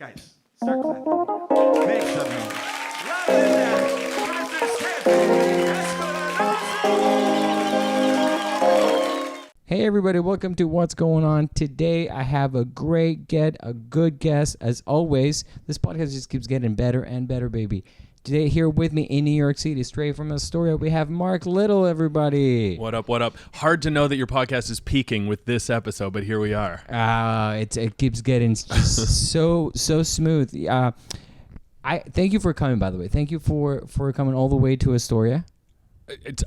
Guys, start clapping. Make some noise. Louder than that. Hey everybody, welcome to What's Going On. Today I have a good guest as always. This podcast just keeps getting better and better, baby. Today here with me in New York City, straight from Astoria, we have Mark Little, everybody. What up, what up? Hard to know that your podcast is peaking with this episode, but here we are. It keeps getting just so smooth. I thank you for coming, by the way. Thank you for coming all the way to Astoria.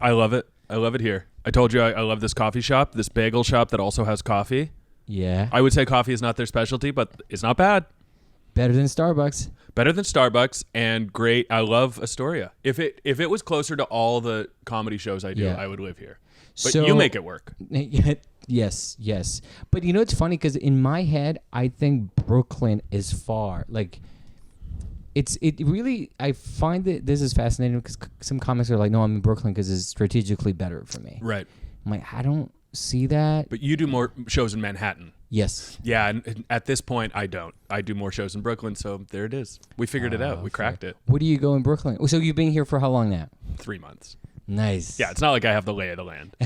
I love it. I love it here. I told you I love this coffee shop, this bagel shop that also has coffee. Yeah. I would say coffee is not their specialty, but it's not bad. Better than Starbucks. Better than Starbucks and great. I love Astoria. If it was closer to all the comedy shows I do, I would live here. But so, you make it work. Yes. But you know it's funny because in my head I think Brooklyn is far. Like it really, I find that this is fascinating because some comics are like, no, I'm in Brooklyn because it's strategically better for me. Right. I'm like, I don't see that. But you do more shows in Manhattan. Yes. Yeah, and at this point, I don't. I do more shows in Brooklyn, so there it is. We figured it out. We cracked it. Where do you go in Brooklyn? So you've been here for how long now? 3 months. Nice. Yeah, it's not like I have the lay of the land.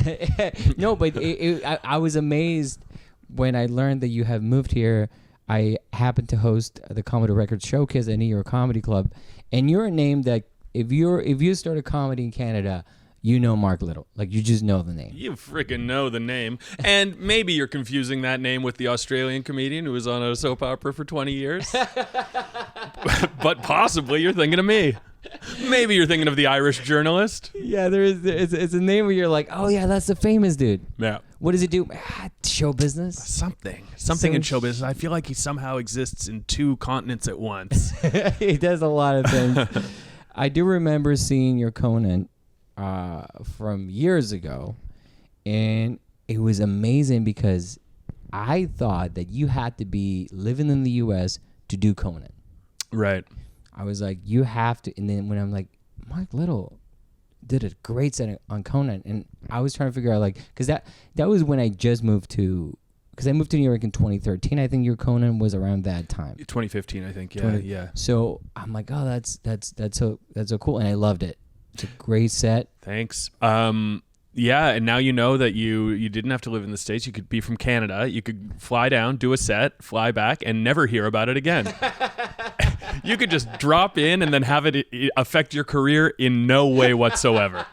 No, but I was amazed when I learned that you have moved here. I happened to host the Comedy Records Showcase at New York Comedy Club, and you're a name that if you start a comedy in Canada, you know Mark Little. Like, you just know the name. You freaking know the name. And maybe you're confusing that name with the Australian comedian who was on a soap opera for 20 years. But possibly you're thinking of me. Maybe you're thinking of the Irish journalist. Yeah, it's a name where you're like, oh yeah, that's the famous dude. Yeah. What does he do? Show business? Something in show business. I feel like he somehow exists in 2 continents at once. He does a lot of things. I do remember seeing your Conan from years ago, and it was amazing because I thought that you had to be living in the U.S. to do Conan. Right. I was like, you have to. And then when I'm like, Mark Little did a great set on Conan, and I was trying to figure out, like, because that was when I just moved to, because I moved to New York in 2013. I think your Conan was around that time. 2015, I think. Yeah. So I'm like, oh, that's so cool, and I loved it. It's a great set. Thanks. Yeah, and now you know that you didn't have to live in the States. You could be from Canada. You could fly down, do a set, fly back, and never hear about it again. You could just drop in and then have it affect your career in no way whatsoever.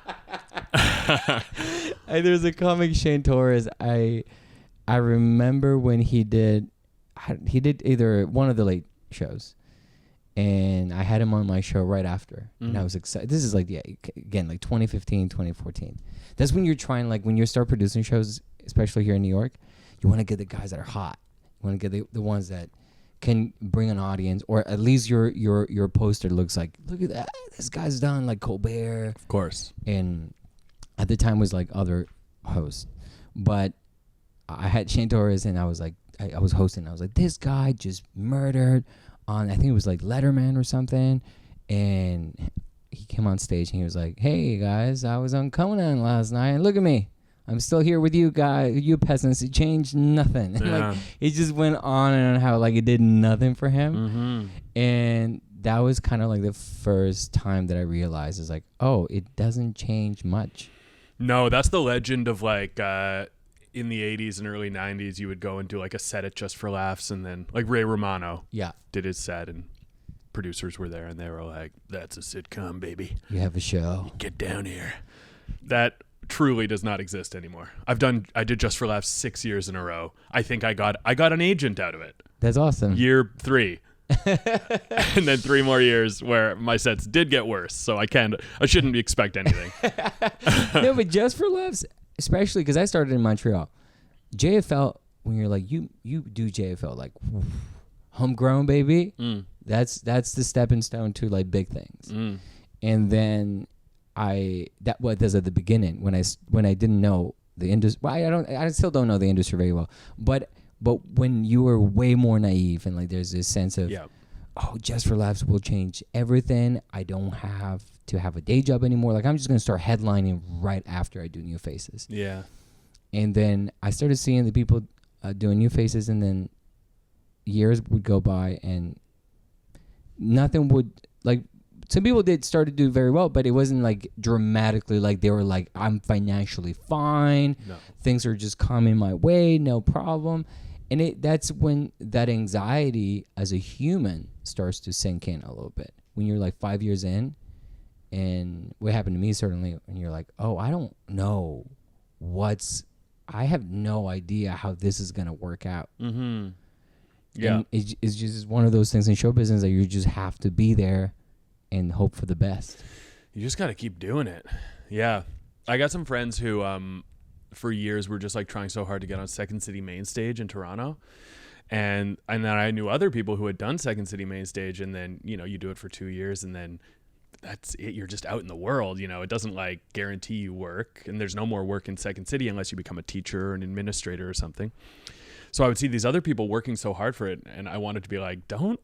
There's a comic, Shane Torres. I remember when he did either one of the late shows, and I had him on my show right after, and I was excited. This is like, again, like 2015, 2014. That's when you're trying, like, when you start producing shows, especially here in New York, you want to get the guys that are hot. You want to get the ones that can bring an audience, or at least your poster looks like, look at that, this guy's done like Colbert. Of course. And at the time was like other hosts, but I had Shane Torres, and I was like, I was hosting. I was like, this guy just murdered on, I think it was like Letterman or something, and he came on stage and he was like, hey guys, I was on Conan last night, and look at me, I'm still here with you guys, you peasants. It changed nothing. Yeah. Like, he just went on and on how like it did nothing for him. Mm-hmm. And that was kind of like the first time that I realized is like, oh, it doesn't change much. No, that's the legend of like in the 80s and early 90s, you would go and do like a set at Just for Laughs, and then like Ray Romano did his set, and producers were there and they were like, that's a sitcom, baby. You have a show. Get down here. That truly does not exist anymore. I did Just for Laughs 6 years in a row. I think I got an agent out of it. That's awesome. Year 3. And then 3 more years where my sets did get worse, so I shouldn't expect anything. No, but Just for Laughs, especially because I started in Montreal, JFL, when you're like, you do JFL like homegrown, baby. That's the stepping stone to like big things. And then that was at the beginning when I didn't know the industry. Well, I still don't know the industry very well, but when you were way more naive, and like there's this sense of, oh, Just for Laughs will change everything. I don't have to have a day job anymore. Like, I'm just going to start headlining right after I do New Faces. Yeah. And then I started seeing the people doing New Faces, and then years would go by, and nothing would like. Some people did start to do very well, but it wasn't like dramatically like they were like, I'm financially fine. No. Things are just coming my way, no problem. And that's when that anxiety as a human starts to sink in a little bit. When you're like 5 years in, and what happened to me certainly, and you're like, oh, I don't know I have no idea how this is going to work out. Mm-hmm. Yeah. And it's just one of those things in show business that you just have to be there and hope for the best. You just got to keep doing it. Yeah. I got some friends who, for years were just like trying so hard to get on Second City Main Stage in Toronto. And then I knew other people who had done Second City Main Stage, and then, you do it for 2 years and then that's it. You're just out in the world. It doesn't like guarantee you work, and there's no more work in Second City unless you become a teacher or an administrator or something. So I would see these other people working so hard for it. And I wanted to be like, don't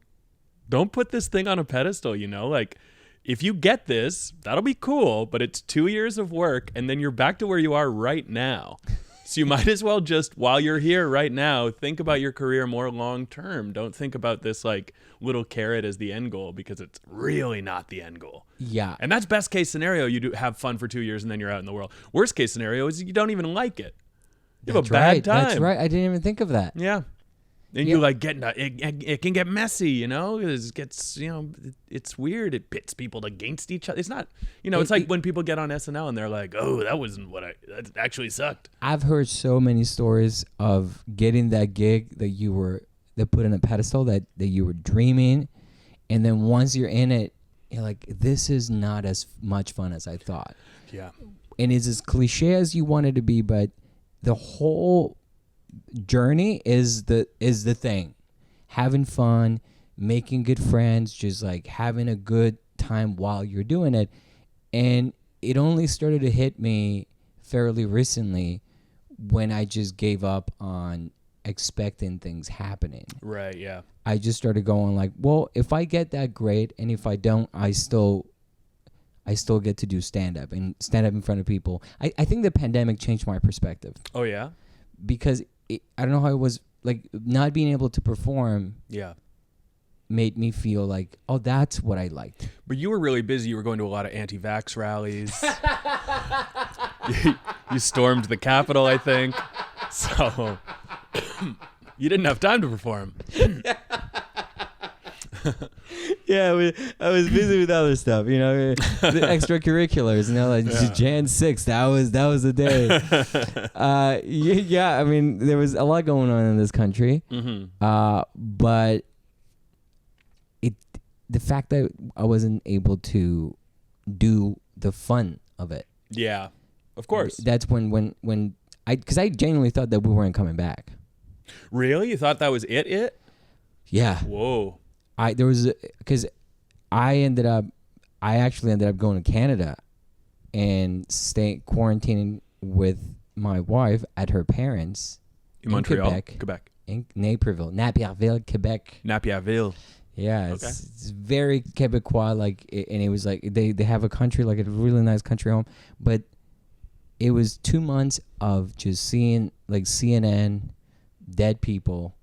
put this thing on a pedestal, like if you get this, that'll be cool, but it's 2 years of work and then you're back to where you are right now. So you might as well just, while you're here right now, think about your career more long term. Don't think about this like little carrot as the end goal, because it's really not the end goal. Yeah. And that's best case scenario. You do have fun for 2 years and then you're out in the world. Worst case scenario is you don't even like it. You have a bad time. That's right. I didn't even think of that. Yeah. And you like it can get messy, it gets, it's weird. It pits people against each other. It's not, it's like when people get on SNL and they're like, oh, that wasn't that actually sucked. I've heard so many stories of getting that gig that put in a pedestal that you were dreaming. And then once you're in it, you're like, this is not as much fun as I thought. Yeah. And it's as cliche as you want it to be, but the whole journey is the thing. Having fun, making good friends, just like having a good time while you're doing it. And it only started to hit me fairly recently when I just gave up on expecting things happening. Right, yeah. I just started going like, well, if I get that, great, and if I don't, I still get to do stand-up and stand up in front of people. I think the pandemic changed my perspective. Oh, yeah? Because I don't know how it was, like, not being able to perform made me feel like, oh, that's what I liked. But you were really busy. You were going to a lot of anti-vax rallies. You stormed the Capitol, I think. So you didn't have time to perform. Yeah, I was busy with other stuff, the extracurriculars, like Jan 6th, that was the day. I mean, there was a lot going on in this country, but the fact that I wasn't able to do the fun of it. Yeah, of course. That's when because I genuinely thought that we weren't coming back. Really? You thought that was it? Yeah. Whoa. I actually ended up going to Canada and quarantining with my wife at her parents in Montreal, Quebec. In Napierville, Quebec. Napierville. Yeah, it's very Quebecois, and it was like they have a country, like a really nice country home, but it was 2 months of just seeing like CNN, dead people,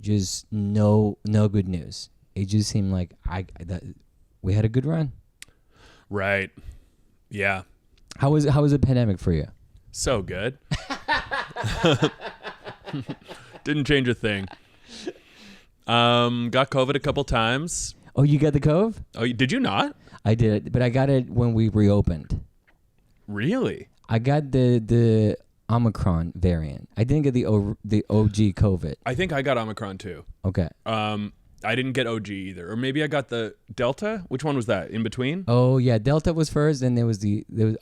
just no good news. It just seemed like we had a good run. Right. Yeah. How was the pandemic for you? So good. Didn't change a thing. Got COVID a couple times. Oh, you got the COVID? Oh, did you not? I did, but I got it when we reopened. Really? I got the Omicron variant. I didn't get the OG COVID. I think I got Omicron too. Okay. I didn't get OG either, or maybe I got the Delta. Which one was that? In between? Oh yeah, Delta was first, and there was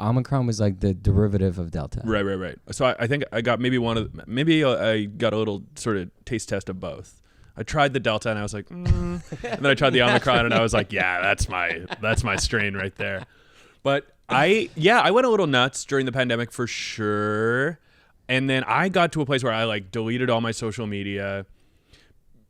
Omicron was like the derivative of Delta. Right. So I think I got maybe I got a little sort of taste test of both. I tried the Delta and I was like, and then I tried the Omicron and I was like, yeah, that's my strain right there. But I went a little nuts during the pandemic for sure. And then I got to a place where I like deleted all my social media,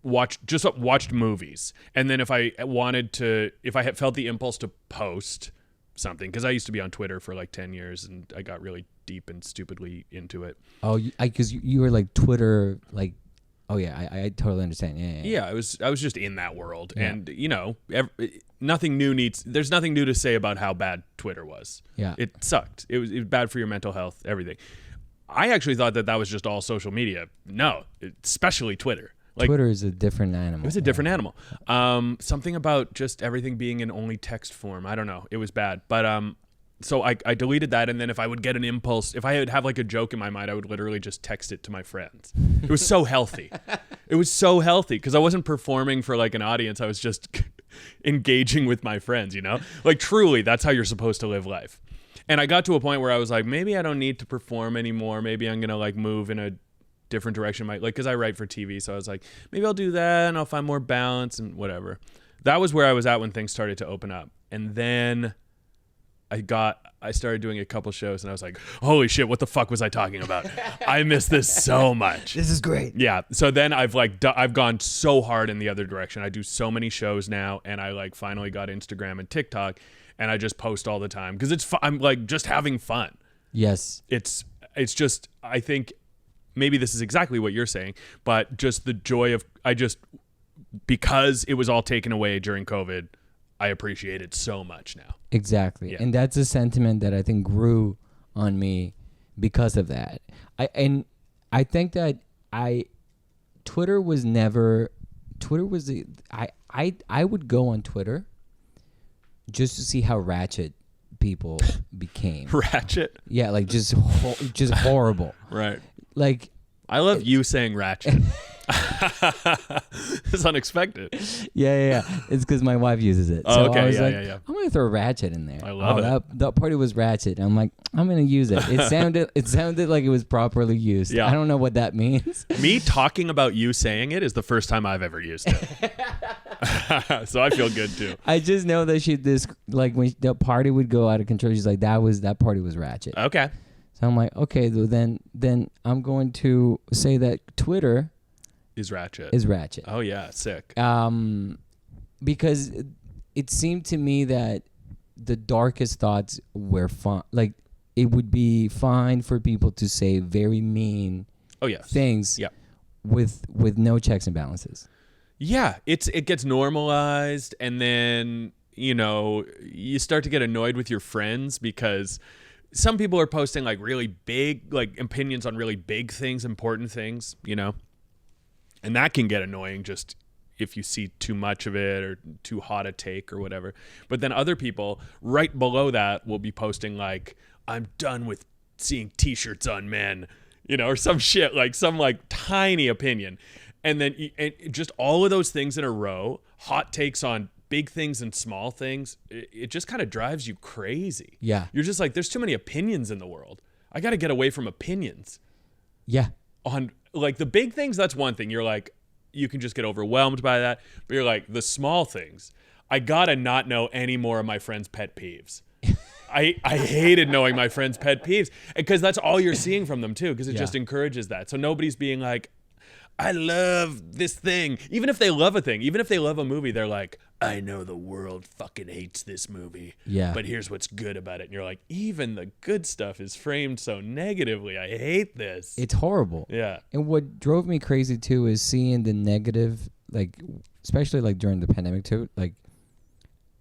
watched movies. And then if I had felt the impulse to post something, because I used to be on Twitter for like 10 years and I got really deep and stupidly into it. Oh, because you were like Twitter, like Oh yeah, I totally understand. Yeah. Yeah, I was just in that world, and nothing new there's nothing new to say about how bad Twitter was. Yeah. It sucked. It was bad for your mental health, everything. I actually thought that was just all social media. No, especially Twitter. Like, Twitter is a different animal. It was a different animal. Something about just everything being in only text form. I don't know. It was bad. But so I deleted that, and then if I would get an impulse, if I would have like a joke in my mind, I would literally just text it to my friends. It was so healthy. It was so healthy because I wasn't performing for like an audience. I was just engaging with my friends, you know? Like truly, that's how you're supposed to live life. And I got to a point where I was like, maybe I don't need to perform anymore. Maybe I'm going to like move in a different direction. Like, cause I write for TV. So I was like, maybe I'll do that and I'll find more balance and whatever. That was where I was at when things started to open up. And then I started doing a couple shows and I was like, holy shit, what the fuck was I talking about? I miss this so much. This is great. Yeah. So then I've gone so hard in the other direction. I do so many shows now, and I like finally got Instagram and TikTok, and I just post all the time because I'm like just having fun. Yes. It's just, I think maybe this is exactly what you're saying, but just the joy of, because it was all taken away during COVID, I appreciate it so much now. Exactly. Yeah. And that's a sentiment that I think grew on me because of that. I think that Twitter was I would go on Twitter just to see how ratchet people became. Ratchet? Yeah, like just horrible. Right. Like, I love you saying ratchet. It's unexpected. Yeah. It's because my wife uses it. Oh, So okay. I was Yeah. I'm gonna throw ratchet in there. I love it. That party was ratchet. I'm like, I'm gonna use it. It sounded like it was properly used. Yeah. I don't know what that means. Me talking about you saying it is the first time I've ever used it. So I feel good too. I just know that when the party would go out of control, she's like, that party was ratchet. Okay. So I'm like, okay, then I'm going to say that Twitter Is ratchet. is ratchet. Oh yeah, sick. Because it seemed to me that the darkest thoughts were fine. Like, it would be fine for people to say very mean things Yeah. with no checks and balances. Yeah, it gets normalized, and then, you start to get annoyed with your friends because some people are posting like really big, like opinions on really big things, important things, and that can get annoying just if you see too much of it or too hot a take or whatever. But then other people right below that will be posting like, I'm done with seeing t-shirts on men, or some shit, like some like tiny opinion. And then just all of those things in a row, hot takes on big things and small things, it just kind of drives you crazy. Yeah. You're just like, there's too many opinions in the world. I got to get away from opinions. Yeah. On like the big things, that's one thing. You're like, you can just get overwhelmed by that. But you're like, the small things, I got to not know any more of my friends' pet peeves. I hated knowing my friends' pet peeves because that's all you're seeing from them too, because it just encourages that. So nobody's being like, I love this thing. Even if they love a thing, even if they love a movie, they're like, I know the world fucking hates this movie. Yeah. But here's what's good about it. And you're like, even the good stuff is framed so negatively. I hate this. It's horrible. Yeah. And what drove me crazy too is seeing the negative, like, especially like during the pandemic too, like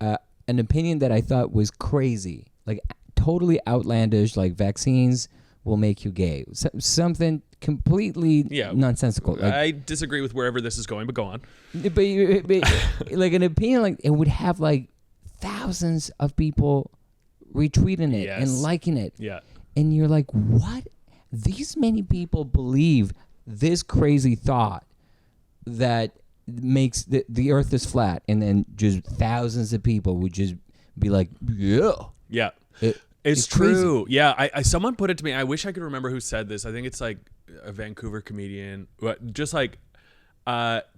an opinion that I thought was crazy, like totally outlandish, like vaccines will make you gay. Something completely nonsensical. Like, I disagree with wherever this is going, but go on. But like an opinion, like it would have like thousands of people retweeting it and liking it. Yeah. And you're like, what? These many people believe this crazy thought that makes the earth is flat, and then just thousands of people would just be like, Yeah. It's true. Crazy. Yeah, I someone put it to me. I wish I could remember who said this. I think it's like a Vancouver comedian. Just like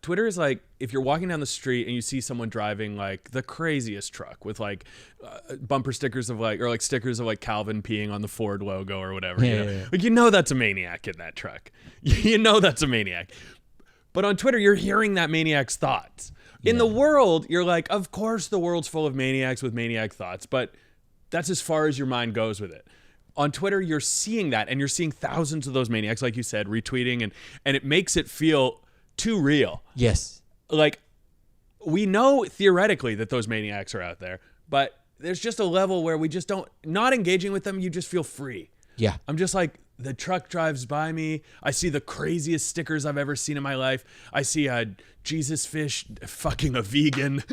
Twitter is like, if you're walking down the street and you see someone driving like the craziest truck with like bumper stickers of like, or like stickers of like Calvin peeing on the Ford logo or whatever. Yeah. Like, that's a maniac in that truck. That's a maniac. But on Twitter, you're hearing that maniac's thoughts. In the world, you're like, of course the world's full of maniacs with maniac thoughts, but that's as far as your mind goes with it. On Twitter, you're seeing that, and you're seeing thousands of those maniacs, like you said, retweeting, and it makes it feel too real. Yes. Like, we know theoretically that those maniacs are out there, but there's just a level where we just don't, not engaging with them, you just feel free. Yeah. I'm just like, the truck drives by me. I see the craziest stickers I've ever seen in my life. I see a Jesus fish fucking a vegan.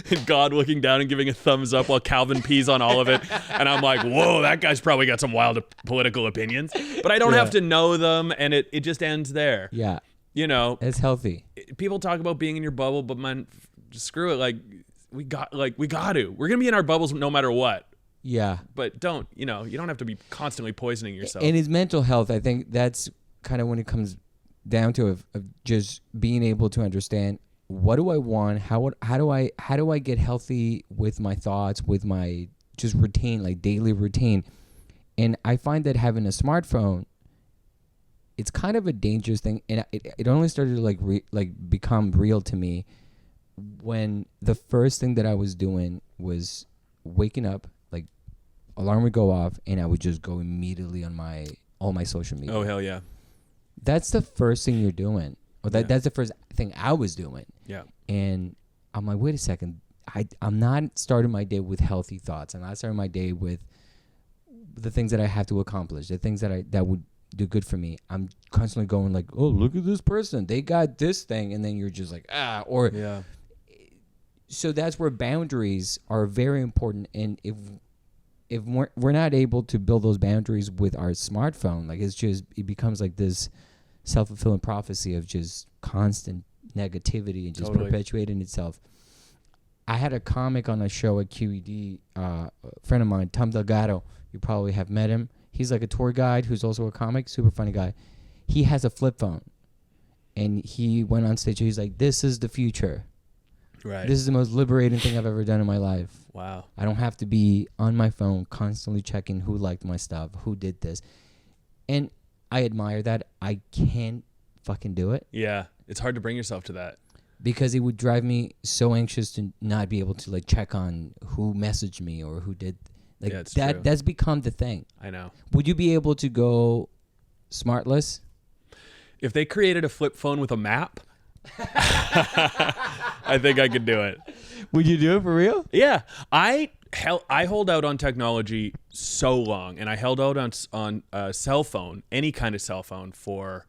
And God looking down and giving a thumbs up while Calvin pees on all of it. And I'm like, whoa, that guy's probably got some wild political opinions. But I don't have to know them, and it just ends there. Yeah. You know, It's healthy. people talk about being in your bubble, but man, screw it. Like, we got to. We're going to be in our bubbles no matter what. Yeah. But don't, you don't have to be constantly poisoning yourself. And his mental health, I think that's kind of when it comes down to of just being able to understand, what do I want? How do I get healthy with my thoughts, with my just routine, like daily routine? And I find that having a smartphone, it's kind of a dangerous thing, and it only started to become real to me when the first thing that I was doing was waking up, like alarm would go off, and I would just go immediately on all my social media. Oh, hell yeah. That's the first thing you're doing. Well, that's the first thing I was doing. Yeah. And I'm like, wait a second. I'm not starting my day with healthy thoughts. I'm not starting my day with the things that I have to accomplish, the things that would do good for me. I'm constantly going like, oh, look at this person. They got this thing. And then you're just like, Yeah. So that's where boundaries are very important. And if we're not able to build those boundaries with our smartphone, like it becomes like this self-fulfilling prophecy of just constant negativity and just perpetuating itself. I had a comic on a show at QED, a friend of mine, Tom Delgado. You probably have met him. He's like a tour guide who's also a comic, super funny guy. He has a flip phone, and he went on stage. He's like, "This is the future. Right. This is the most liberating thing I've ever done in my life. Wow. I don't have to be on my phone constantly checking who liked my stuff, who did this." And I admire that. I can't fucking do it. Yeah. It's hard to bring yourself to that. Because it would drive me so anxious to not be able to like check on who messaged me or who did. Like it's that. true. That's become the thing. I know. Would you be able to go smartless? If they created a flip phone with a map, I think I could do it. Would you do it for real? Yeah. I hold out on technology so long, and I held out on a cell phone, any kind of cell phone, for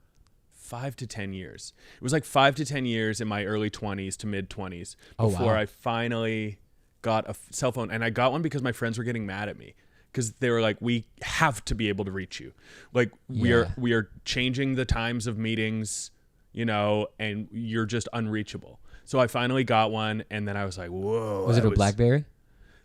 5 to 10 years. It was like 5 to 10 years in my early 20s to mid 20s before I finally got a cell phone. And I got one because my friends were getting mad at me because they were like, we have to be able to reach you. Like we are changing the times of meetings, and you're just unreachable. So I finally got one, and then I was like, whoa. Was it a BlackBerry?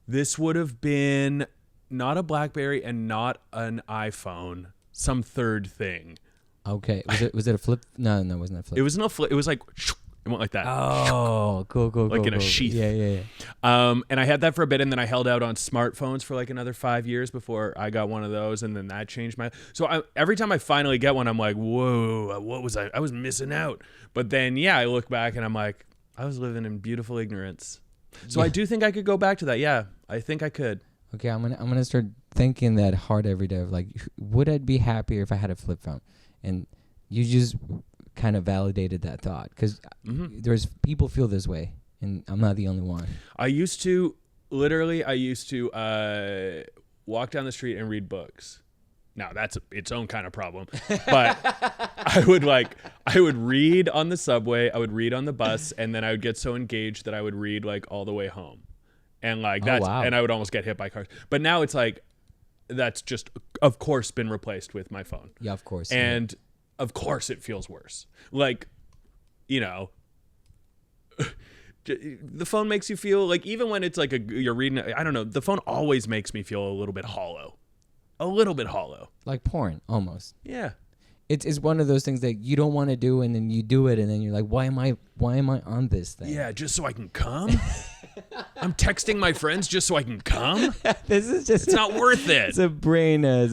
This would have been not a BlackBerry and not an iPhone, some third thing. Okay. Was it a flip? No, it wasn't a flip. It wasn't a flip. It was like, it went like that. Oh, cool. Like in a sheath. Yeah. And I had that for a bit, and then I held out on smartphones for like another 5 years before I got one of those, and then that changed my... So every time I finally get one, I'm like, whoa, what was I was missing out. But then, I look back, and I'm like, I was living in beautiful ignorance. So I do think I could go back to that. Yeah, I think I could. Okay, I'm gonna start thinking that hard every day of like, would I be happier if I had a flip phone? And you just kind of validated that thought because there's people feel this way, and I'm not the only one. I used to walk down the street and read books. Now that's its own kind of problem, but I would read on the subway, I would read on the bus, and then I would get so engaged that I would read like all the way home, and like and I would almost get hit by cars. But now it's like that's just of course been replaced with my phone. Yeah, of course. And of course it feels worse. Like, the phone makes you feel like, even when it's like you're reading, I don't know, the phone always makes me feel a little bit hollow. Like porn, almost. Yeah. It's one of those things that you don't want to do, and then you do it, and then you're like, why am I on this thing? Yeah, just so I can come? I'm texting my friends just so I can come? This is just... It's not worth it. It's a brain... I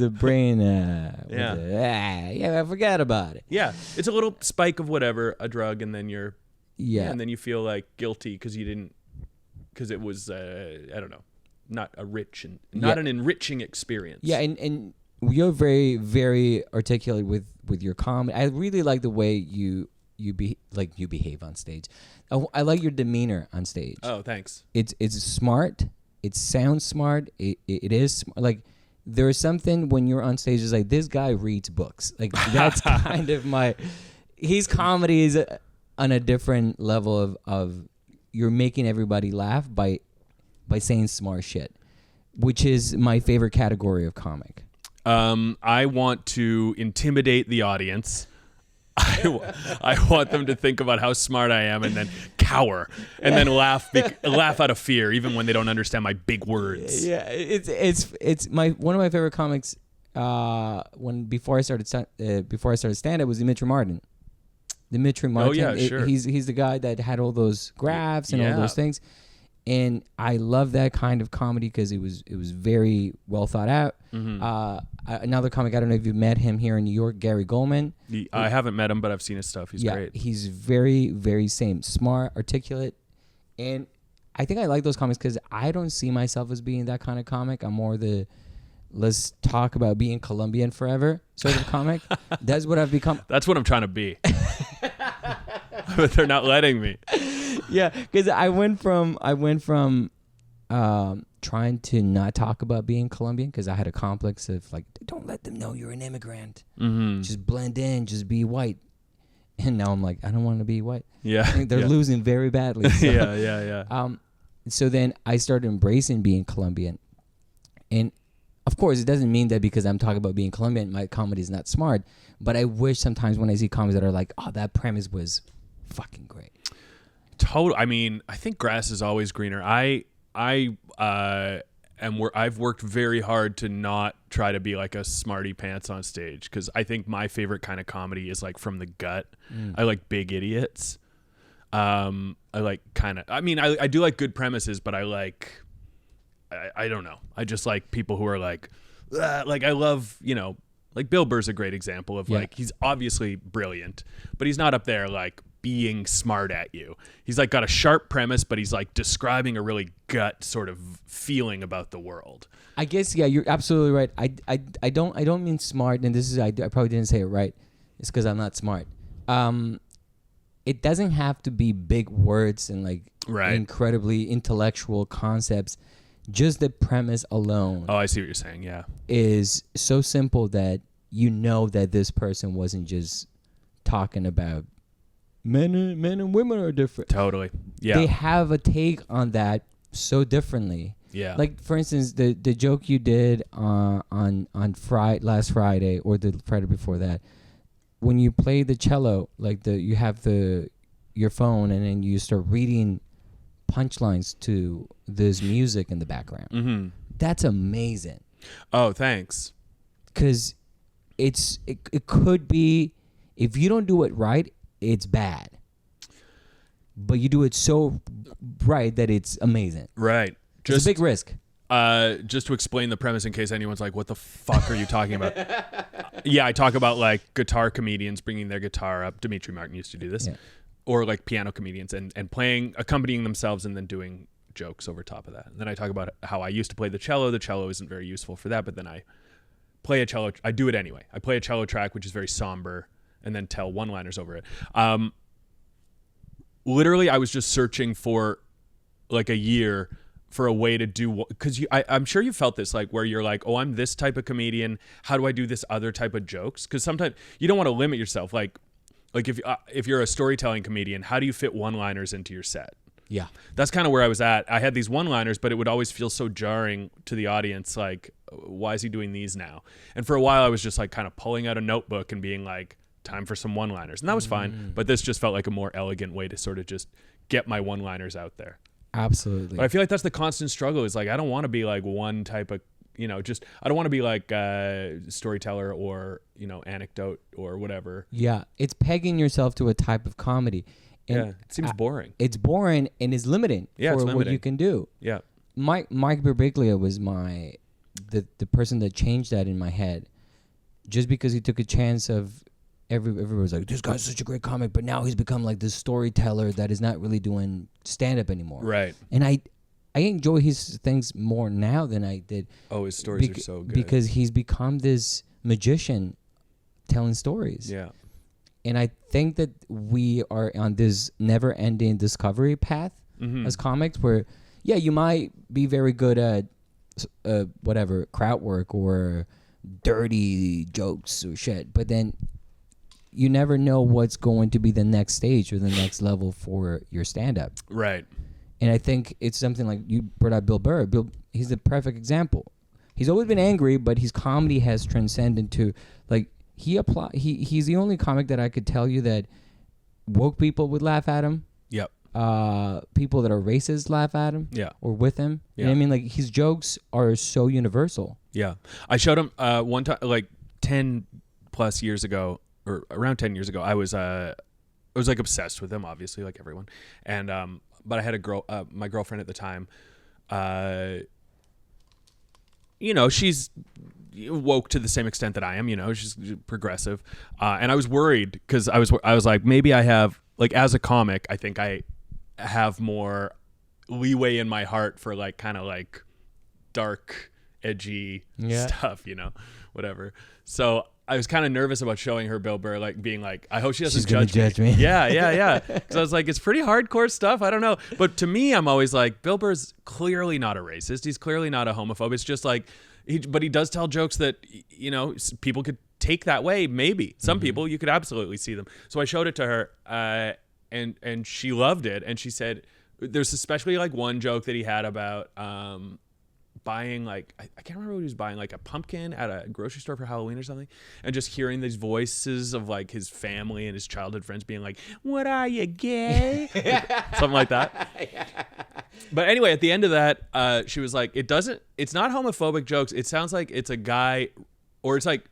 forgot about it. Yeah, it's a little spike of whatever, a drug, and then you're... Yeah. And then you feel like guilty because you didn't... Because it was, I don't know, not an enriching experience. Yeah, and you're very, very articulate with your comedy. I really like the way you you behave on stage. I like your demeanor on stage. Oh, thanks. It's smart. It sounds smart. It is like there's something when you're on stage is like this guy reads books. Like that's kind of his comedy is on a different level of you're making everybody laugh by saying smart shit, which is my favorite category of comic. I want to intimidate the audience. I want them to think about how smart I am and then cower and then laugh out of fear even when they don't understand my big words. Yeah, it's one of my favorite comics. Before I started stand up was Dimitri Martin. Dimitri Martin. Oh yeah, sure. He's the guy that had all those graphs and all those things. And I love that kind of comedy because it was very well thought out. Mm-hmm. Another comic, I don't know if you've met him here in New York, Gary Goldman. I haven't met him, but I've seen his stuff. He's great. He's very, very smart, articulate. And I think I like those comics because I don't see myself as being that kind of comic. I'm more the let's talk about being Colombian forever sort of comic. That's what I've become. That's what I'm trying to be. But they're not letting me. Yeah, because I went from trying to not talk about being Colombian because I had a complex of like, don't let them know you're an immigrant. Mm-hmm. Just blend in, just be white. And now I'm like, I don't want to be white. Yeah, they're losing very badly. So, yeah. So then I started embracing being Colombian, and of course, it doesn't mean that because I'm talking about being Colombian, my comedy is not smart. But I wish sometimes when I see comedies that are like, oh, that premise was fucking great. I mean, I think grass is always greener. I've worked very hard to not try to be like a smarty pants on stage because I think my favorite kind of comedy is like from the gut. I like big idiots. I like I do like good premises, but I don't know. I just like people who are like I love, like Bill Burr's a great example of like, he's obviously brilliant, but he's not up there like being smart at you. He's like got a sharp premise, but he's like describing a really gut sort of feeling about the world. I guess, yeah, you're absolutely right. I don't mean smart, and this is, I probably didn't say it right. It's because I'm not smart. It doesn't have to be big words and like incredibly intellectual concepts. Just the premise alone. Oh, I see what you're saying. Yeah, is so simple that you know that this person wasn't just talking about men and women are different. Totally. Yeah. They have a take on that so differently. Yeah. Like for instance, the joke you did on last Friday or the Friday before that, when you play the cello, like you have your phone and then you start reading punchlines to this music in the background. Mm-hmm. That's amazing. Oh, thanks. Because it could be, if you don't do it right, it's bad. But you do it so right that it's amazing. Right. It's a big risk. Just to explain the premise in case anyone's like, what the fuck are you talking about? Yeah, I talk about like guitar comedians bringing their guitar up. Dimitri Martin used to do this. Yeah. Or like piano comedians and accompanying themselves and then doing jokes over top of that. And then I talk about how I used to play the cello. The cello isn't very useful for that, but then I play a cello. I do it anyway. I play a cello track, which is very somber, and then tell one-liners over it. Literally, I was just searching for like a year for a way to do, because I'm sure you felt this, like where you're like, oh, I'm this type of comedian. How do I do this other type of jokes? Because sometimes you don't want to limit yourself. Like if you're a storytelling comedian, how do you fit one-liners into your set? Yeah. That's kind of where I was at. I had these one-liners, but it would always feel so jarring to the audience. Like, why is he doing these now? And for a while, I was just like kind of pulling out a notebook and being like, time for some one-liners. And that was fine. But this just felt like a more elegant way to sort of just get my one-liners out there. Absolutely. But I feel like that's the constant struggle, is like, I don't want to be like one type of, I don't want to be like a storyteller or, anecdote or whatever. Yeah. It's pegging yourself to a type of comedy. And it seems boring. It's boring and is limiting for what you can do. Yeah. Mike Birbiglia was the person that changed that in my head, just because he took a chance of everyone was like, this guy's such a great comic, but now he's become like this storyteller that is not really doing stand-up anymore. Right. And I enjoy his things more now than I did. Oh, his stories are so good. Because he's become this magician telling stories. Yeah. And I think that we are on this never-ending discovery path as comics where, yeah, you might be very good at whatever, crowd work or dirty jokes or shit, but then you never know what's going to be the next stage or the next level for your stand-up. Right. And I think it's something like you brought up Bill Burr. He's the perfect example. He's always been angry, but his comedy has transcended to, like, he's the only comic that I could tell you that woke people would laugh at him. Yep. People that are racist laugh at him. Yeah. Or with him. Yeah. You know what I mean? Like, his jokes are so universal. Yeah. I showed him one time, like 10 plus years ago, or around 10 years ago, I was like obsessed with him, obviously, like everyone. And but I had a girl, my girlfriend at the time, she's woke to the same extent that I am, she's progressive. And I was worried because I was like, maybe I have, like, as a comic, I think I have more leeway in my heart for, like, kind of like dark, edgy stuff, whatever. So I was kind of nervous about showing her Bill Burr, like, being like, I hope she doesn't judge me. Yeah. Because I was like, it's pretty hardcore stuff. I don't know. But to me, I'm always like, Bill Burr's clearly not a racist. He's clearly not a homophobe. It's just like, but he does tell jokes that, people could take that way. Maybe some people, you could absolutely see them. So I showed it to her, and she loved it. And she said, there's especially like one joke that he had about, buying, like, I can't remember what he was buying, like a pumpkin at a grocery store for Halloween or something, and just hearing these voices of, like, his family and his childhood friends being like, what are you, gay? Something like that. But anyway, at the end of that, she was like, it's not homophobic jokes. It sounds like it's a guy, or it's like,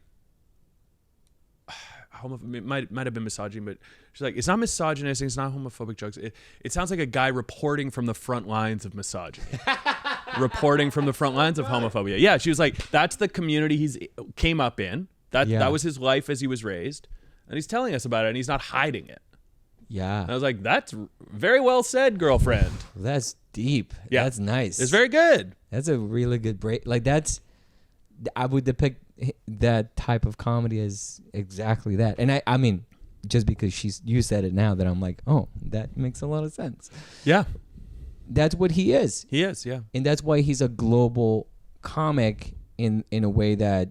it might have been misogyny, but she's like, it's not misogynistic, it's not homophobic jokes. It sounds like a guy reporting from the front lines of misogyny. Reporting from the front lines of homophobia. Yeah, she was like, that's the community he's came up in. That was his life as he was raised. And he's telling us about it, and he's not hiding it. Yeah. And I was like, that's very well said, girlfriend. That's deep. Yeah. That's nice. It's very good. That's a really good break. Like, I would depict that type of comedy as exactly that. And I mean, just because you said it now, that I'm like, oh, that makes a lot of sense. Yeah. That's what he is. He is, yeah. And that's why he's a global comic in a way that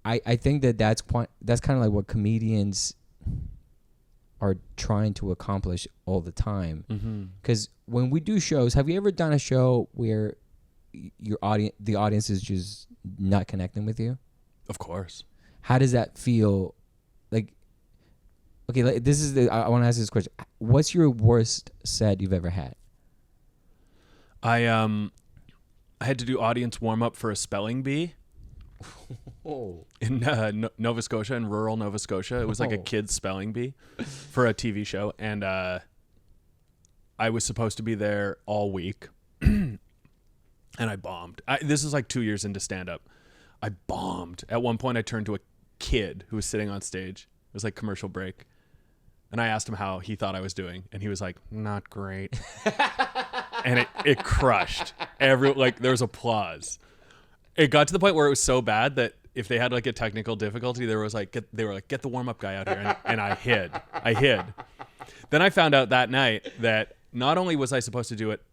I think that's kind of like what comedians are trying to accomplish all the time. Because when we do shows, have you ever done a show where the audience is just not connecting with you? Of course. How does that feel? Like, okay, I want to ask this question. What's your worst set you've ever had? I had to do audience warm up for a spelling bee. In Nova Scotia, in rural Nova Scotia. It was like a kid's spelling bee for a TV show, and I was supposed to be there all week, and I bombed. This is like 2 years into stand-up. I bombed. At one point, I turned to a kid who was sitting on stage. It was like commercial break, and I asked him how he thought I was doing, and he was like, "Not great," and it crushed. There was applause. It got to the point where it was so bad that if they had like a technical difficulty, they were like, get the warm-up guy out here. And I hid. Then I found out that night that not only was I supposed to do it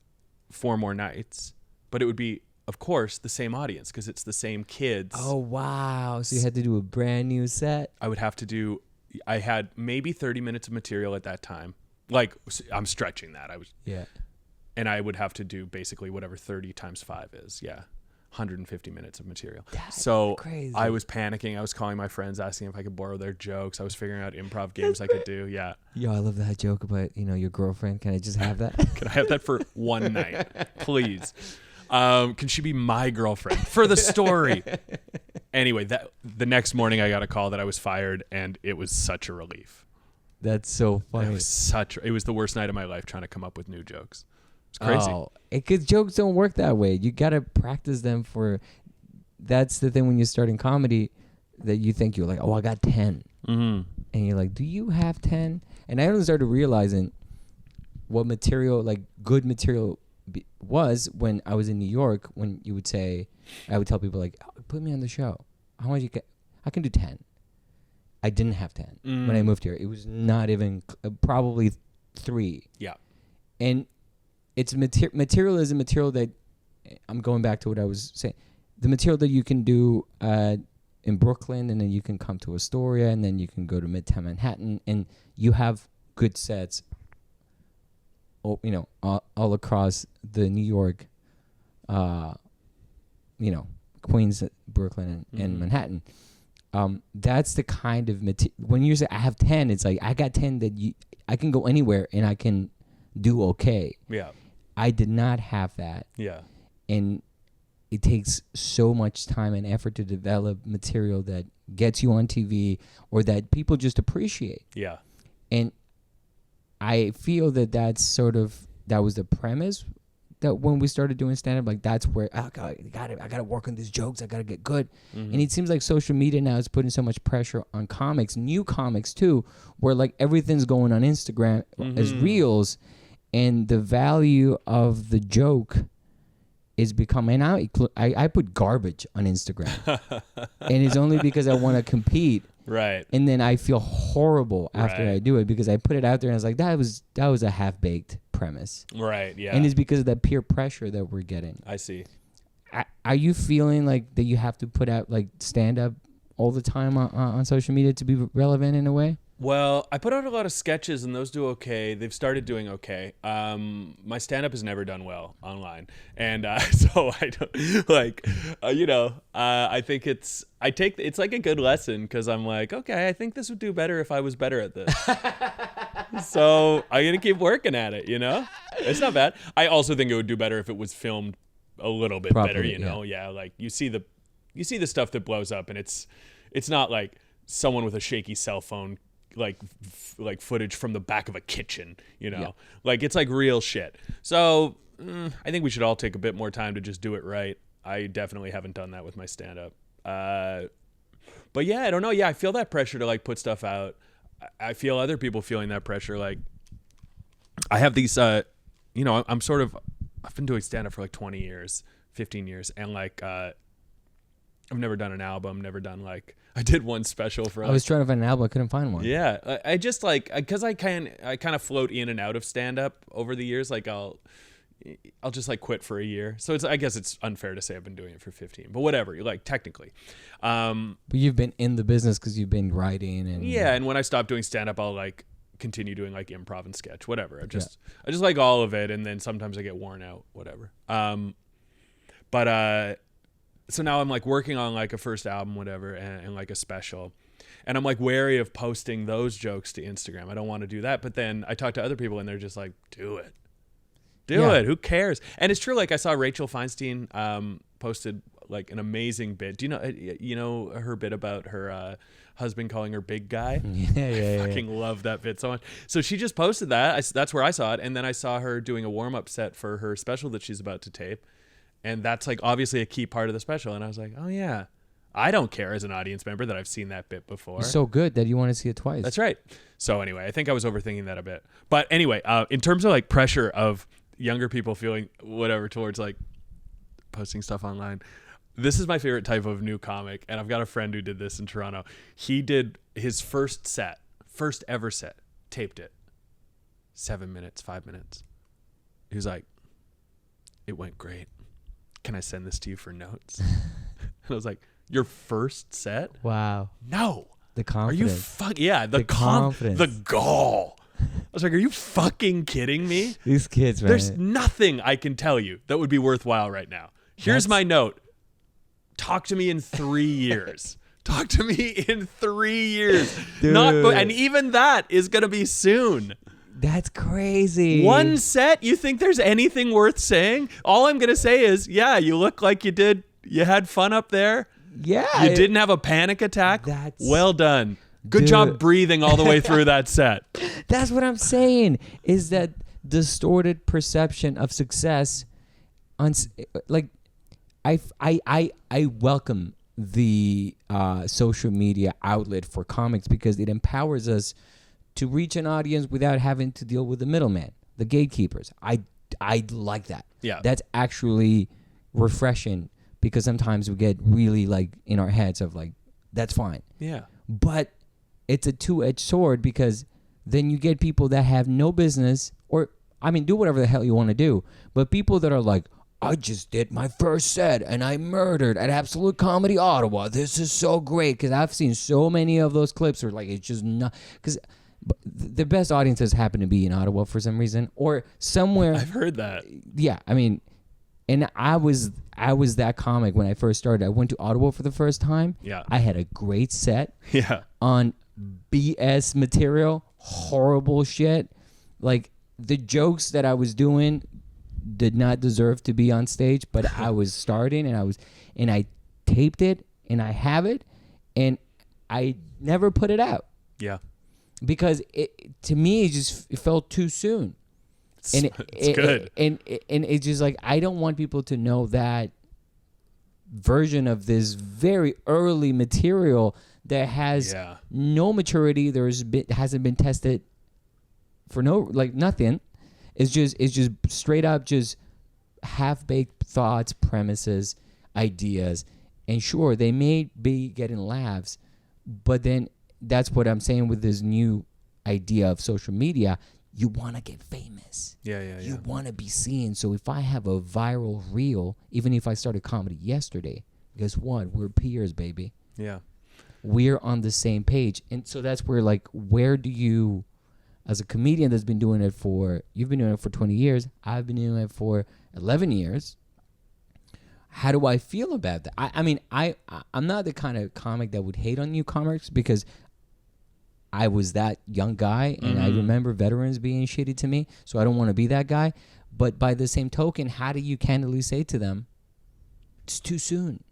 4 more nights, but it would be, of course, the same audience because it's the same kids. Oh, wow. So you had to do a brand new set? I had maybe 30 minutes of material at that time. Like, I'm stretching that. And I would have to do basically whatever 30 times 5 is. Yeah. 150 minutes of material. That's so crazy. I was panicking. I was calling my friends, asking if I could borrow their jokes. I was figuring out improv games I could do. Yeah. Yo, I love that joke about, your girlfriend. Can I just have that? Can I have that for one night, please? Can she be my girlfriend for the story? Anyway, the next morning I got a call that I was fired, and it was such a relief. That's so funny. It was the worst night of my life trying to come up with new jokes. It's crazy. Oh, because jokes don't work that way. You got to practice them that's the thing when you're starting comedy, that you think you're like, oh, I got 10. Mm-hmm. And you're like, do you have 10? And I only started realizing what material, like good material was when I was in New York, when you would say, I would tell people like, oh, put me on the show. How much you get? I can do 10. I didn't have 10 when I moved here. It was not even probably 3. Yeah. And it's material is a material that I'm going back to what I was saying. The material that you can do in Brooklyn, and then you can come to Astoria, and then you can go to Midtown Manhattan, and you have good sets, all across the New York, Queens, Brooklyn, and Manhattan. That's the kind of material. When you say I have 10, it's like I got 10 that I can go anywhere and I can do okay. Yeah. I did not have that. Yeah. And it takes so much time and effort to develop material that gets you on TV or that people just appreciate. Yeah. And I feel that that was the premise that when we started doing stand-up, like that's where I gotta work on these jokes. I gotta get good. And it seems like social media now is putting so much pressure on comics, new comics too, where like everything's going on Instagram as reels, and the value of the joke is becoming out. I put garbage on Instagram, and it's only because I want to compete. Right. And then I feel horrible after I do it because I put it out there and I was like, that was a half-baked premise. Right, yeah. And it's because of that peer pressure that we're getting. I see. Are you feeling like that you have to put out like stand-up all the time on social media to be relevant in a way? Well, I put out a lot of sketches and those do okay. They've started doing okay. My stand-up has never done well online. And so I don't like, I think it's like a good lesson because I'm like, okay, I think this would do better if I was better at this. So I'm going to keep working at it, It's not bad. I also think it would do better if it was filmed a little bit better, Yeah, like you see the stuff that blows up and it's not like someone with a shaky cell phone like footage from the back of a kitchen, like it's like real shit. So I think we should all take a bit more time to just do it right. I definitely haven't done that with my stand-up. But yeah, I don't know. Yeah, I feel that pressure to like put stuff out. I feel other people feeling that pressure. Like I have these, I've been doing stand-up for like 20 years, 15 years. And like, I've never done an album, never done like, I did one special for. I was trying to find an album, I couldn't find one. Yeah, I just like because I kind of float in and out of stand up over the years. Like I'll just like quit for a year. So I guess it's unfair to say I've been doing it for 15, but whatever. Like technically, but you've been in the business because you've been writing and And when I stop doing stand up, I'll like continue doing like improv and sketch, whatever. I just like all of it, and then sometimes I get worn out, whatever. So now I'm like working on like a first album, whatever, and like a special. And I'm like wary of posting those jokes to Instagram. I don't want to do that. But then I talk to other people and they're just like, do it. Do it. Who cares? And it's true. Like I saw Rachel Feinstein posted like an amazing bit. Do you know her bit about her husband calling her big guy? Yeah. I fucking love that bit so much. So she just posted that. That's where I saw it. And then I saw her doing a warm-up set for her special that she's about to tape. And that's like obviously a key part of the special. And I was like, oh yeah, I don't care as an audience member that I've seen that bit before. It's so good that you want to see it twice. That's right. So anyway, I think I was overthinking that a bit. But anyway, in terms of like pressure of younger people feeling whatever towards like posting stuff online, this is my favorite type of new comic. And I've got a friend who did this in Toronto. He did his first ever set, taped it. 7 minutes, 5 minutes. He was like, it went great. Can I send this to you for notes? And I was like, your first set? Wow. No. The confidence. Are you the confidence. The gall. I was like, are you fucking kidding me? These kids, man. There's nothing I can tell you that would be worthwhile right now. Here's my note. Talk to me in 3 years. Talk to me in 3 years. Dude. And even that is going to be soon. That's crazy. One set? You think there's anything worth saying? All I'm going to say is, yeah, you look like you had fun up there. Yeah. You didn't have a panic attack. Well done. Good job breathing all the way through that set. That's what I'm saying, is that distorted perception of success like I welcome the social media outlet for comics because it empowers us to reach an audience without having to deal with the middleman, the gatekeepers. I like that. Yeah. That's actually refreshing because sometimes we get really like in our heads of like, that's fine. Yeah. But it's a two-edged sword because then you get people that have no business, or I mean, do whatever the hell you want to do, but people that are like, I just did my first set and I murdered at Absolute Comedy Ottawa. This is so great, because I've seen so many of those clips where like it's just not, because the best audiences happen to be in Ottawa for some reason or somewhere. I've heard that. Yeah, I mean, and I was that comic when I first started. I went to Ottawa for the first time. Yeah. I had a great set. Yeah. On BS material, horrible shit. Like the jokes that I was doing did not deserve to be on stage, but I was starting and I taped it and I have it and I never put it Yeah. because to me it felt too soon. And it's good. And it's just like, I don't want people to know that version of this very early material that has no maturity. Hasn't been tested for nothing. It's just straight up just half-baked thoughts, premises, ideas. And sure, they may be getting laughs, but then that's what I'm saying with this new idea of social media. You want to get famous. Yeah. You want to be seen. So if I have a viral reel, even if I started comedy yesterday, guess what? We're peers, baby. Yeah. We're on the same page. And so that's where, like, where do you, as a comedian that's been doing it you've been doing it for 20 years, I've been doing it for 11 years. How do I feel about that? I mean, I'm not the kind of comic that would hate on new comics because I was that young guy, and I remember veterans being shitty to me, so I don't want to be that guy. But by the same token, how do you candidly say to them, it's too soon?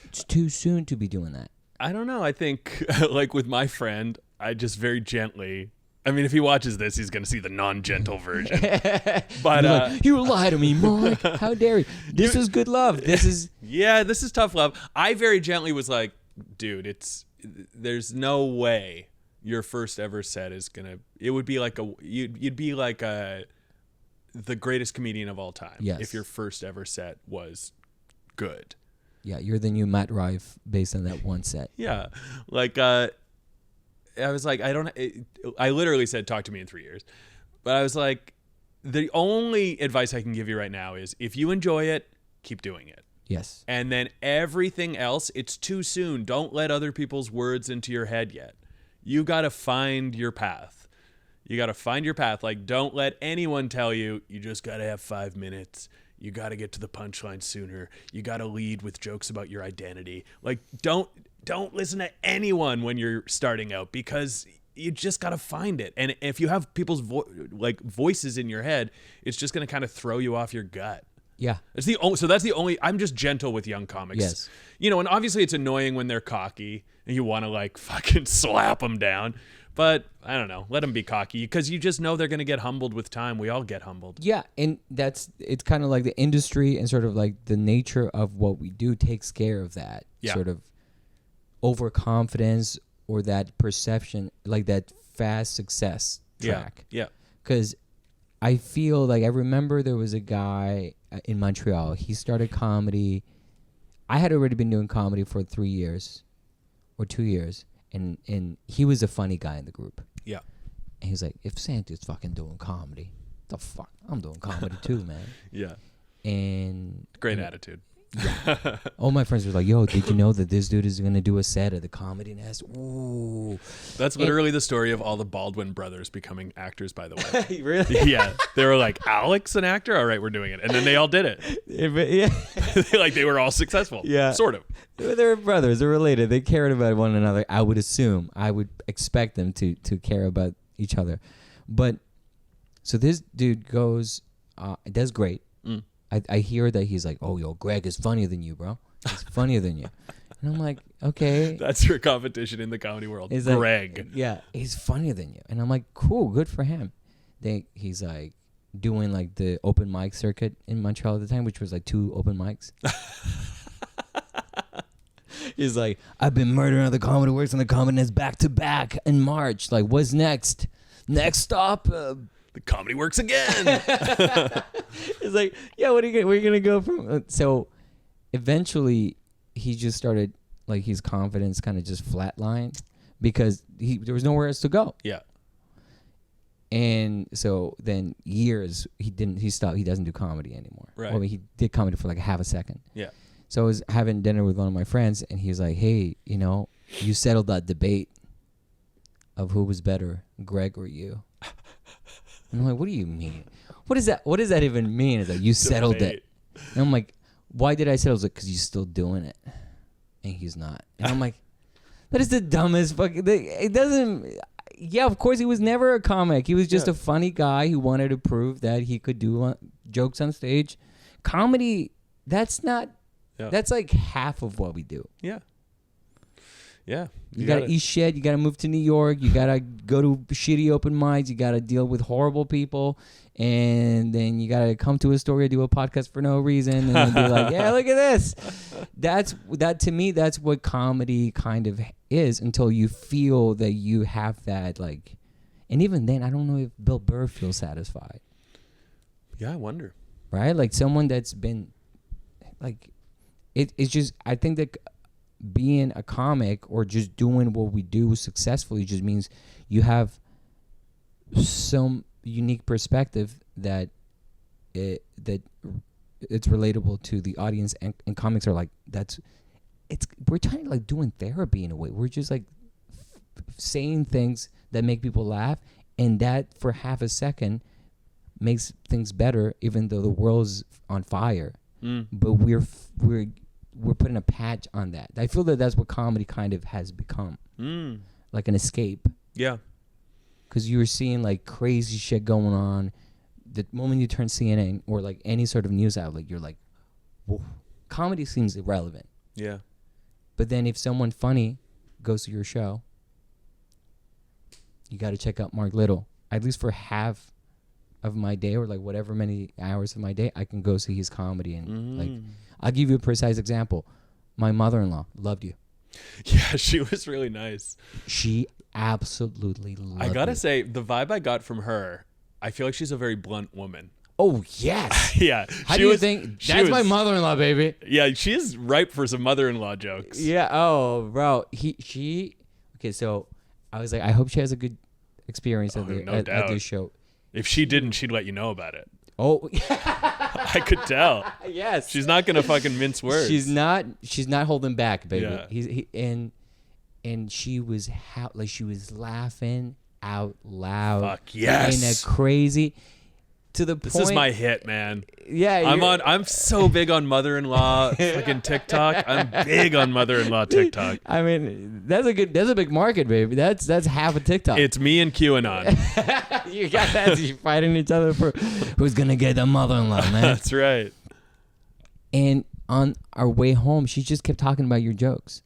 It's too soon to be doing that. I don't know. I think, like with my friend, I just very gently... I mean, if he watches this, he's going to see the non-gentle version. But like, you lie to me, Mike. How dare you? This is good love. This is... Yeah, this is tough love. I very gently was like, dude, there's no way your first ever set is gonna. It would be like you'd be like the greatest comedian of all time. Yes. If your first ever set was good. Yeah, you're the new Matt Rife based on that one set. Yeah, like I was like, I literally said, talk to me in 3 years, but I was like, the only advice I can give you right now is if you enjoy it, keep doing it. Yes. And then everything else, it's too soon. Don't let other people's words into your head yet. You got to find your path. Like, don't let anyone tell you just got to have 5 minutes. You got to get to the punchline sooner. You got to lead with jokes about your identity. Like, don't listen to anyone when you're starting out, because you just got to find it. And if you have people's voices in your head, it's just going to kind of throw you off your gut. Yeah. That's the only, I'm just gentle with young comics. Yes. You know, and obviously it's annoying when they're cocky and you want to like fucking slap them down. But I don't know, let them be cocky, because you just know they're going to get humbled with time. We all get humbled. Yeah. And it's kind of like the industry and sort of like the nature of what we do takes care of that sort of overconfidence or that perception, like that fast success track. Yeah. Because I feel like I remember there was a guy in Montreal. He started comedy. I had already been doing comedy for 3 years or 2 years, and he was a funny guy in the group. Yeah. And he's like, if Santa's fucking doing comedy, the fuck, I'm doing comedy too, man. Yeah. And great attitude. Yeah. All my friends were like, yo, did you know that this dude is going to do a set at the Comedy Nest? Ooh. That's literally the story of all the Baldwin brothers becoming actors, by the way. Really? Yeah. They were like, Alex, an actor? All right, we're doing it. And then they all did it. Yeah. Like, they were all successful. Yeah. Sort of. They're brothers. They're related. They cared about one another. I would assume. I would expect them to care about each other. But, so this dude goes, does great. I hear that he's like, oh, yo, Greg is funnier than you, bro. He's funnier than you. And I'm like, okay. That's your competition in the comedy world. He's Greg. Like, yeah, he's funnier than you. And I'm like, cool, good for him. He's like doing like the open mic circuit in Montreal at the time, which was like 2 open mics. He's like, I've been murdering other comedy works on the Comedy Nest back to back in March. Like, what's next? Next stop? The Comedy Works again. It's like, yeah, where are you going to go from? So eventually he just started, like, his confidence kind of just flatlined because there was nowhere else to go. Yeah. And so then years he stopped. He doesn't do comedy anymore. Right. Well, I mean, he did comedy for like a half a second. Yeah. So I was having dinner with one of my friends, and he was like, "Hey, you settled that debate of who was better, Greg or you." And I'm like, "What do you mean? What is that? What does that even mean?" It's like, you settled it. And I'm like, "Why did I settle?" It's like, "Because you're still doing it, and he's not." And I'm like, "That is the dumbest fucking thing." It doesn't. Yeah, of course, he was never a comic. He was just a funny guy who wanted to prove that he could do jokes on stage. Comedy, that's not. Yeah. That's like half of what we do. Yeah. Yeah. You gotta eat shit. You gotta move to New York. You gotta go to shitty open mics. You gotta deal with horrible people, and then you gotta come to Astoria, do a podcast for no reason, and then be like, "Yeah, look at this." That to me. That's what comedy kind of is until you feel that you have that like, and even then, I don't know if Bill Burr feels satisfied. Yeah, I wonder. Right, like someone that's been, like, it's just I think that. Being a comic or just doing what we do successfully just means you have some unique perspective that it's relatable to the audience, and comics are like we're trying to like doing therapy in a way. We're just like saying things that make people laugh, and that for half a second makes things better, even though the world's on fire. But we're putting a patch on that. I feel that that's what comedy kind of has become. Like an escape. Yeah. Because you were seeing like crazy shit going on. The moment you turn CNN or like any sort of news outlet, you're like, whoa. Comedy seems irrelevant. Yeah. But then if someone funny goes to your show, you got to check out Mark Little. At least for half of my day or like whatever many hours of my day, I can go see his comedy. And like, I'll give you a precise example. My mother-in-law loved you. Yeah, she was really nice. She absolutely loved I gotta you. say, the vibe I got from her, I feel like she's a very blunt woman. Oh, yes. Yeah. How do you think? That's my mother-in-law, baby. Yeah, she is ripe for some mother-in-law jokes. Yeah. Oh, bro. Okay, so I was like, I hope she has a good experience at this show. If she didn't, she'd let you know about it. Oh, I could tell. Yes. She's not gonna fucking mince words. She's not holding back, baby. Yeah. And she was she was laughing out loud. Fuck yes. In a crazy to the point. This is my hit, man. Yeah. I'm so big on mother-in-law fucking TikTok. I'm big on mother-in-law TikTok. I mean, that's a big market, baby. That's half a TikTok. It's me and QAnon. You got that. You're fighting each other for who's gonna get the mother-in-law, man. That's right. And on our way home, she just kept talking about your jokes.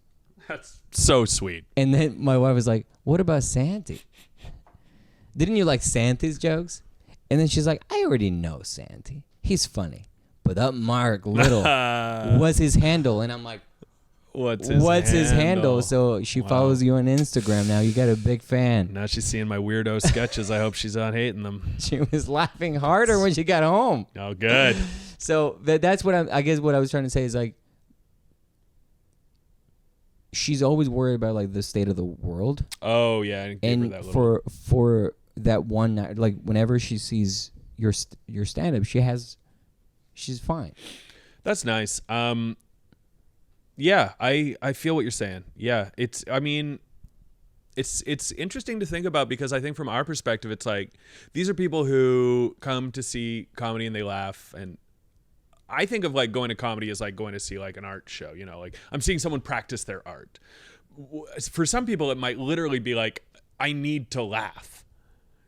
That's so sweet. And then my wife was like, "What about Santi? Didn't you like Santi's jokes?" And then she's like, "I already know Santi. He's funny. But that Mark Little was his handle." And I'm like, What's his handle? So she follows you on Instagram now. You got a big fan. Now she's seeing my weirdo sketches. I hope she's not hating them. She was laughing harder when she got home. Oh, good. So that's what I guess what I was trying to say is like, she's always worried about like the state of the world. Oh yeah, I gave her that little... for that one night, like whenever she sees your stand-up, she's fine. That's nice. Yeah, I feel what you're saying. Yeah, it's interesting to think about because I think from our perspective, it's like these are people who come to see comedy and they laugh, and I think of like going to comedy as like going to see like an art show. You know, like I'm seeing someone practice their art. For some people, it might literally be like, I need to laugh.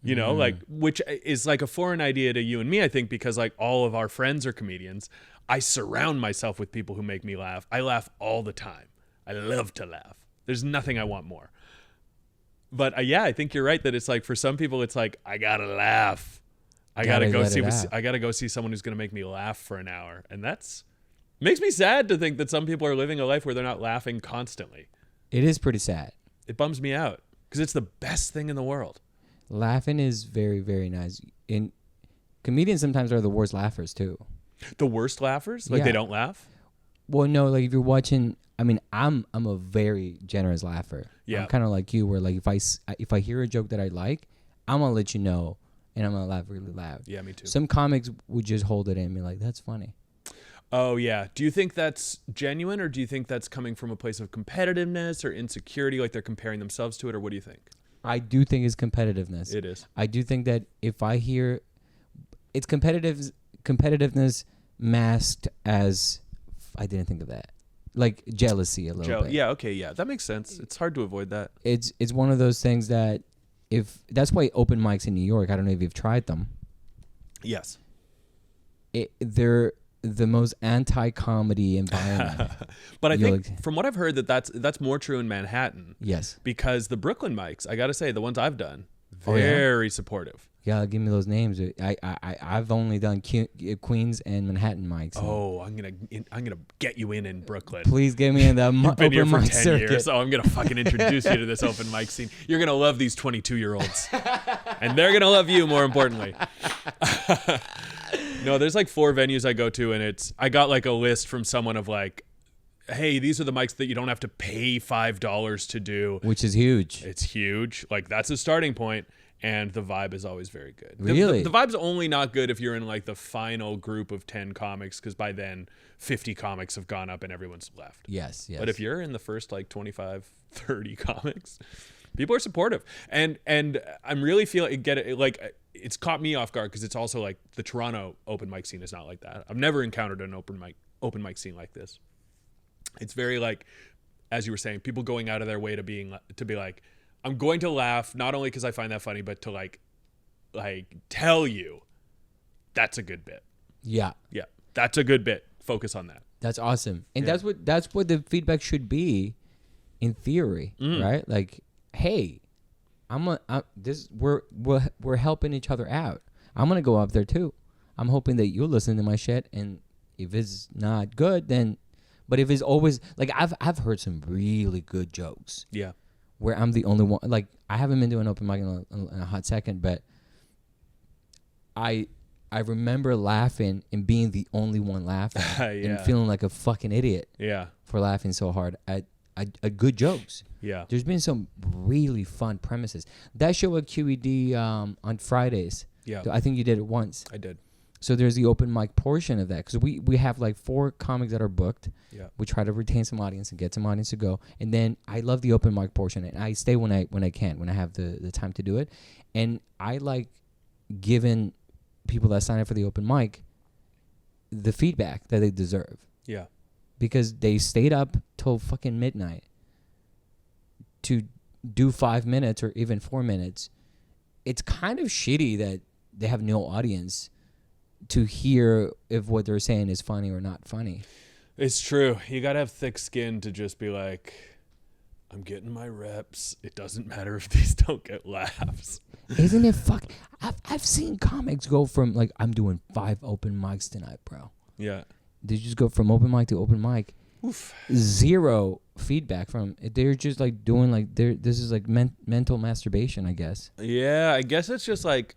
You know, like, which is like a foreign idea to you and me, I think, because like all of our friends are comedians. I surround myself with people who make me laugh. I laugh all the time. I love to laugh. There's nothing I want more. But yeah, I think you're right that it's like for some people, it's like, I gotta laugh. I gotta go see someone who's gonna make me laugh for an hour. And that's makes me sad to think that some people are living a life where they're not laughing constantly. It is pretty sad. It bums me out because it's the best thing in the world. Laughing is very, very nice. And comedians sometimes are the worst laughers too. The worst laughers? Like they don't laugh? Well, no, like if you're watching I mean, I'm a very generous laugher. Yeah. I'm kind of like you, where like if I hear a joke that I like, I'm gonna let you know, and I'm gonna laugh really loud. Yeah, me too. Some comics would just hold it in and be like, "That's funny." Oh yeah. Do you think that's genuine, or do you think that's coming from a place of competitiveness or insecurity, like they're comparing themselves to it, or what do you think? I do think it's competitiveness. It is. I do think that if I hear, it's competitiveness masked as, I didn't think of that, like jealousy a little bit. Yeah. Okay. Yeah. That makes sense. It's hard to avoid that. It's one of those things that that's why open mics in New York, I don't know if you've tried them. Yes. They're the most anti-comedy environment. But I think from what I've heard that's more true in Manhattan. Yes. Because the Brooklyn mics, I got to say, the ones I've done, very supportive. Yeah, give me those names. I've only done Queens and Manhattan mics. Oh, I'm gonna get you in Brooklyn. Please get me in the You've been here open for mic 10 circuit. years, so I'm gonna fucking introduce you to this open mic scene. You're gonna love these 22-year-olds, and they're gonna love you more importantly. No, there's like 4 venues I go to, and I got like a list from someone of like, hey, these are the mics that you don't have to pay $5 to do. Which is huge. It's huge. Like that's a starting point, and the vibe is always very good. Really? The vibe's only not good if you're in like the final group of 10 comics, because by then 50 comics have gone up and everyone's left. Yes. But if you're in the first like 25, 30 comics, people are supportive. And I'm really feeling it's caught me off guard, because it's also like the Toronto open mic scene is not like that. I've never encountered an open mic scene like this. It's very like, as you were saying, people going out of their way to be like, I'm going to laugh not only because I find that funny, but to like tell you that's a good bit. Yeah. Yeah, that's a good bit. Focus on that. That's awesome. And that's what the feedback should be in theory, right? Like, hey, we're helping each other out. I'm going to go up there too. I'm hoping that you'll listen to my shit, and if it's not good, then, but if it's always like, I've heard some really good jokes. Yeah. Where I'm the only one. Like, I haven't been to an open mic in a hot second, but I remember laughing and being the only one laughing and feeling like a fucking idiot. Yeah. For laughing so hard at good jokes. Yeah. There's been some really fun premises. That show at QED on Fridays. Yeah. I think you did it once. I did. So there's the open mic portion of that, because we have like 4 comics that are booked. Yeah. We try to retain some audience and get some audience to go, and then I love the open mic portion, and I stay when I can, when I have the time to do it, and I like giving people that sign up for the open mic the feedback that they deserve. Yeah. Because they stayed up till fucking midnight to do 5 minutes or even 4 minutes. It's kind of shitty that they have no audience to hear if what they're saying is funny or not funny. It's true. You got to have thick skin to just be like, I'm getting my reps. It doesn't matter if these don't get laughs. Isn't it I've seen comics go from like, I'm doing 5 open mics tonight, bro. Yeah. They just go from open mic to open mic. Oof. 0 feedback from, they're just like doing like, this is like mental masturbation, I guess. Yeah, I guess it's just like,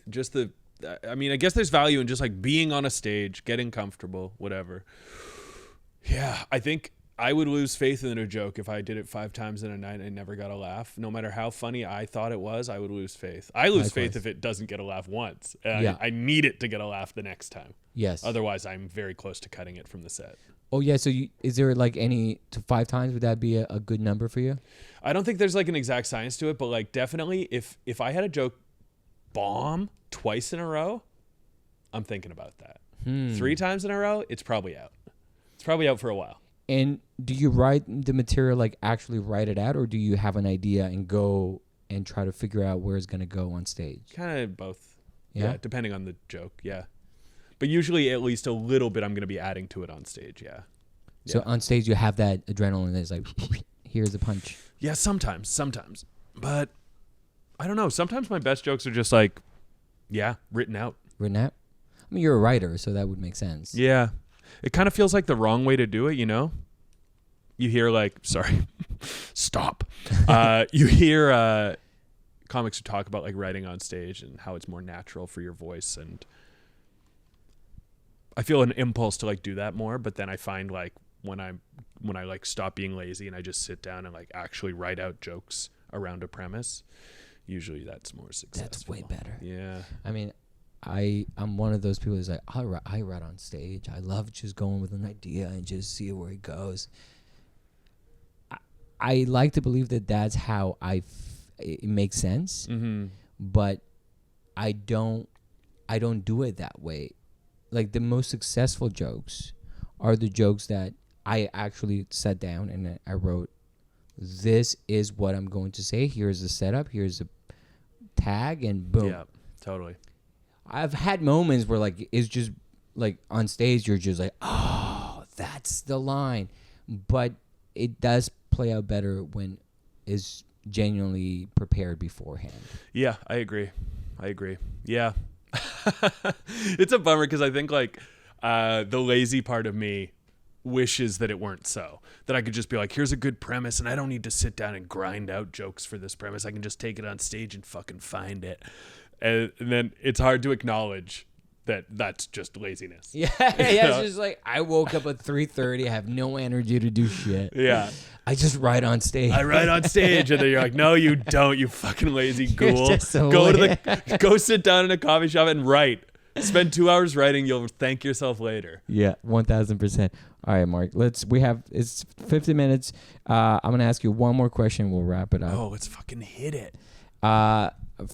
I guess there's value in just like being on a stage, getting comfortable, whatever. Yeah, I think I would lose faith in a joke if I did it 5 times in a night and I never got a laugh. No matter how funny I thought it was, I would lose faith. I lose faith if it doesn't get a laugh once. I need it to get a laugh the next time. Yes. Otherwise, I'm very close to cutting it from the set. Oh, yeah. So is there like any to 5 times? Would that be a good number for you? I don't think there's like an exact science to it, but like definitely if I had a joke bomb twice in a row, I'm thinking about that. 3 times in a row, it's probably out. It's probably out for a while. And do you write the material, like actually write it out, or do you have an idea and go and try to figure out where it's going to go on stage? Kind of both. Yeah? Depending on the joke. Yeah. But usually at least a little bit I'm going to be adding to it on stage. Yeah. So on stage you have that adrenaline that's like, here's the punch. Yeah, sometimes. But I don't know. Sometimes my best jokes are just like, written out. Written out? I mean, you're a writer, so that would make sense. Yeah. It kind of feels like the wrong way to do it, you know? You hear like, sorry, stop. You hear comics who talk about like writing on stage and how it's more natural for your voice, and I feel an impulse to like do that more, but then I find like when I like stop being lazy and I just sit down and like actually write out jokes around a premise, usually that's more successful. That's way better. Yeah. I mean, I'm one of those people who's like, I write on stage. I love just going with an idea and just see where it goes. I like to believe that that's how it makes sense, but I don't do it that way. Like the most successful jokes are the jokes that I actually sat down and I wrote, this is what I'm going to say. Here's the setup. Here's a tag and boom. Yeah, totally. I've had moments where like it's just like on stage you're just like, oh, that's the line. But it does play out better when it's genuinely prepared beforehand. Yeah, I agree. Yeah. It's a bummer because I think like the lazy part of me wishes that it weren't so. That I could just be like, here's a good premise and I don't need to sit down and grind out jokes for this premise. I can just take it on stage and fucking find it. And then it's hard to acknowledge that that's just laziness. Yeah, it's just like I woke up at 3:30. I have no energy to do shit. Yeah. I just write on stage. I write on stage, and then you're like, no, you don't, you fucking lazy ghoul. just so Go sit down in a coffee shop and write. Spend 2 hours writing. You'll thank yourself later. Yeah, 1,000%. All right, Mark. It's 50 minutes. I'm gonna ask you one more question. We'll wrap it up. Oh, let's fucking hit it.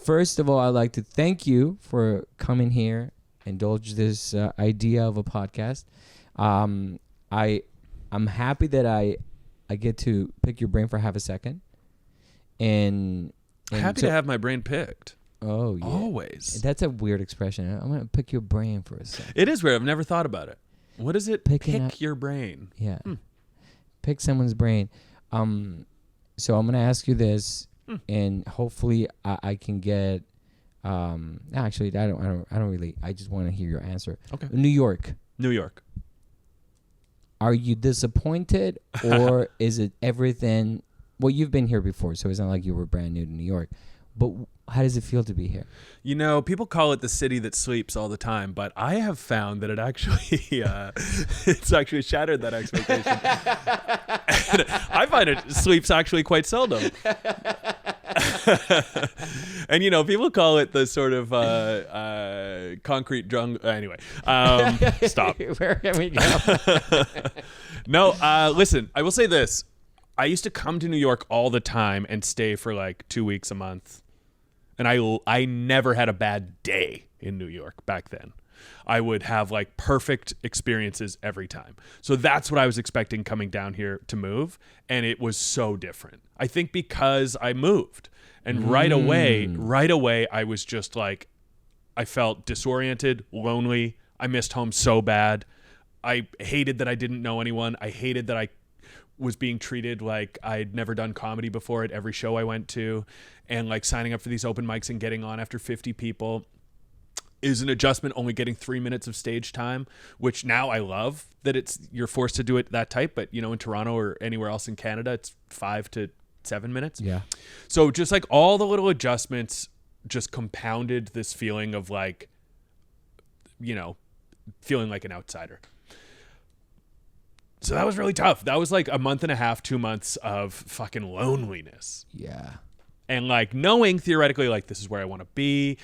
First of all, I'd like to thank you for coming here, indulge this idea of a podcast. I'm happy that I get to pick your brain for half a second. And Happy to have my brain picked. Oh, yeah. Always. That's a weird expression. I'm going to pick your brain for a second. It is weird. I've never thought about it. What is it? Pick your brain. Yeah. Pick someone's brain. So I'm going to ask you this, and hopefully I can get. Actually, I don't really. I just want to hear your answer. Okay. New York. Are you disappointed, or is it everything? Well, you've been here before, so it's not like you were brand new to New York. But how does it feel to be here? You know, people call it the city that sleeps all the time, but I have found that it actually, it's actually shattered that expectation. And I find it sleeps actually quite seldom. And, you know, people call it the sort of concrete jungle. Anyway, stop. Where can we go? No, listen, I will say this. I used to come to New York all the time and stay for like 2 weeks a month. And I never had a bad day in New York back then. I would have like perfect experiences every time. So that's what I was expecting coming down here to move. And it was so different. I think because I moved. And right away, I was just like, I felt disoriented, lonely. I missed home so bad. I hated that I didn't know anyone. I hated that I was being treated like I'd never done comedy before at every show I went to, and like signing up for these open mics and getting on after 50 people is an adjustment, only getting 3 minutes of stage time, which now I love that you're forced to do it that tight. But you know, in Toronto or anywhere else in Canada, it's 5 to 7 minutes. Yeah. So just like all the little adjustments just compounded this feeling of like, you know, feeling like an outsider. So that was really tough. That was like a month and a half, 2 months of fucking loneliness. Yeah. And like knowing theoretically, like this is where I want to be.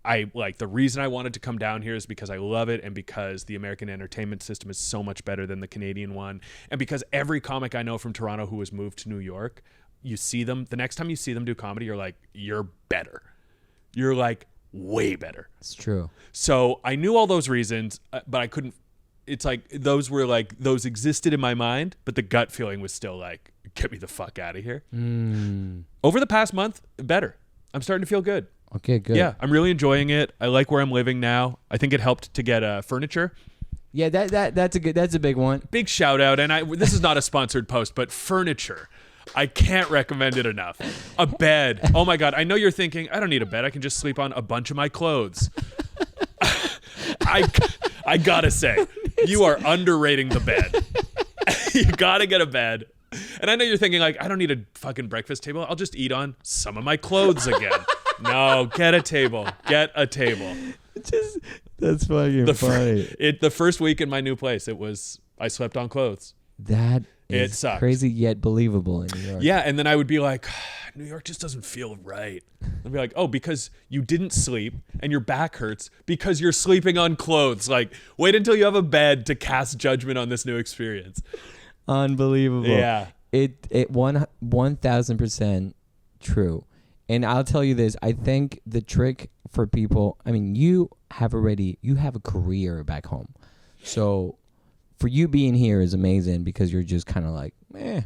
I like the reason I wanted to come down here is because I love it. And because the American entertainment system is so much better than the Canadian one. And because every comic I know from Toronto who has moved to New York, you see them, the next time you see them do comedy, you're like, you're better. You're like way better. It's true. So I knew all those reasons, but I couldn't. It's like those existed in my mind, but the gut feeling was still like, get me the fuck out of here. Over the past month, better. I'm starting to feel good. Okay, good. Yeah, I'm really enjoying it. I like where I'm living now. I think it helped to get furniture. Yeah, that's a big one. Big shout out, and this is not a sponsored post, but furniture. I can't recommend it enough. A bed. Oh my God. I know you're thinking, I don't need a bed. I can just sleep on a bunch of my clothes. I gotta say, you are underrating the bed. You gotta get a bed. And I know you're thinking like, I don't need a fucking breakfast table. I'll just eat on some of my clothes again. No, get a table. Get a table. That's fucking funny. The first week in my new place, it was I slept on clothes. That It is sucks. crazy yet believable in New York. Yeah, and then I would be like, New York just doesn't feel right. I'd be like, oh, because you didn't sleep and your back hurts because you're sleeping on clothes. Like, wait until you have a bed to cast judgment on this new experience. Unbelievable. Yeah. It 1,000% true. And I'll tell you this, I think the trick for people, I mean, you have a career back home. So for you being here is amazing because you're just kind of like, I'm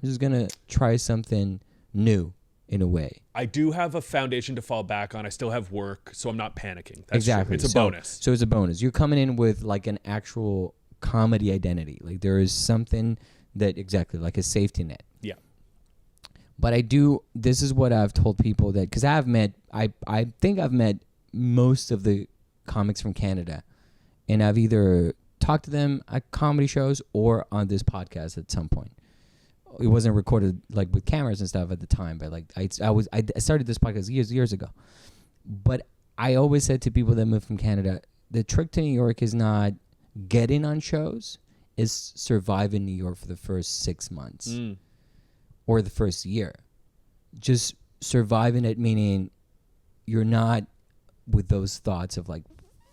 just going to try something new in a way. I do have a foundation to fall back on. I still have work, so I'm not panicking. That's Exactly. True. It's a bonus. So it's a bonus. You're coming in with like an actual comedy identity. Like there is something that exactly like a safety net. Yeah. But this is what I've told people that, because I think I've met most of the comics from Canada, and I've either talked to them at comedy shows or on this podcast at some point. It wasn't recorded like with cameras and stuff at the time, but like I started this podcast years ago. But I always said to people that move from Canada, the trick to New York is not getting on shows, is surviving New York for the first 6 months or the first year. Just surviving it, meaning you're not with those thoughts of like,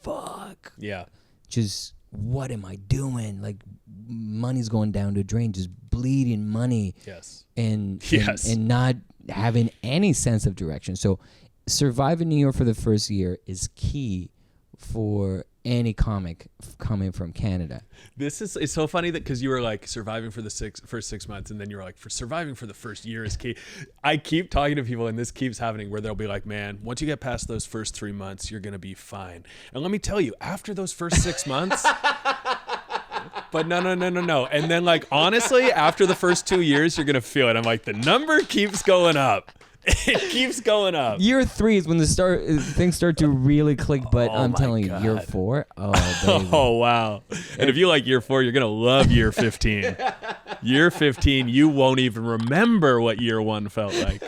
fuck. Yeah. Just what am I doing? Like money's going down the drain, just bleeding money. Yes. And Yes. and not having any sense of direction. So surviving New York for the first year is key for any comic coming from Canada. It's so funny that because you were like surviving for the first 6 months, and then you're like, for surviving for the first year is key. I keep talking to people, and this keeps happening, where they'll be like, man, once you get past those first 3 months, you're gonna be fine. And let me tell you, after those first 6 months. But no. And then, like, honestly, after the first 2 years, you're going to feel it. I'm like, the number keeps going up. It keeps going up. Year 3 is when things start to really click, but I'm my telling God. you, year 4, oh, baby. Oh, wow. And if you like year 4, you're going to love year 15. Year 15, you won't even remember what year 1 felt like.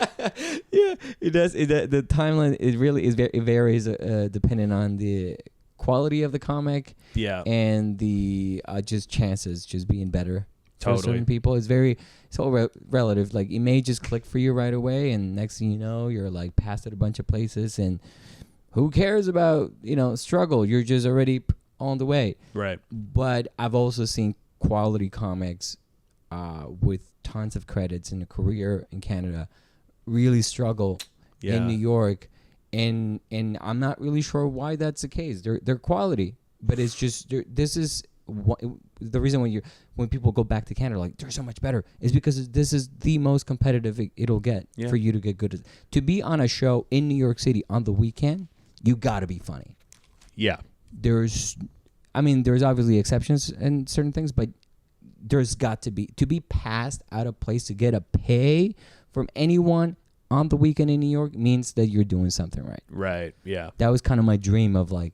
Yeah, it does. The timeline, it varies depending on the quality of the comic. Yeah. And the just chances just being better for Totally. certain people. It's all relative. Like it may just click for you right away, and next thing you know, you're like past it a bunch of places, and who cares about struggle? You're just already on the way. Right. But I've also seen quality comics with tons of credits in a career in Canada really struggle in New York, and I'm not really sure why that's the case. They're quality, but it's just this is the reason when people go back to Canada, like they're so much better, is because this is the most competitive it'll get for you to get good at. To be on a show in New York City on the weekend, you got to be funny. Yeah. There's obviously exceptions in certain things, but there's got to be passed out of place to get a pay from anyone on the weekend in New York means that you're doing something right. Right. Yeah. That was kind of my dream of like,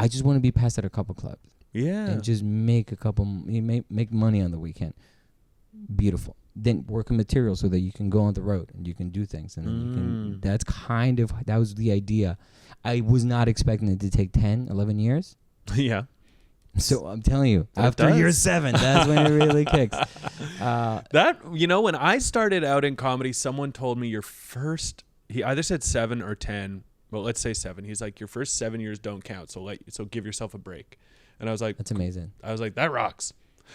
I just want to be passed at a couple clubs. Yeah. And just make make money on the weekend. Beautiful. Then work a material so that you can go on the road and you can do things. And that was the idea. I was not expecting it to take 10, 11 years. Yeah. So I'm telling you, That after does. year 7, that's when it really kicks. When I started out in comedy, someone told me he either said 7 or 10. Well, let's say 7. He's like, your first 7 years don't count. So give yourself a break. And I was like, That's amazing. I was like, that rocks.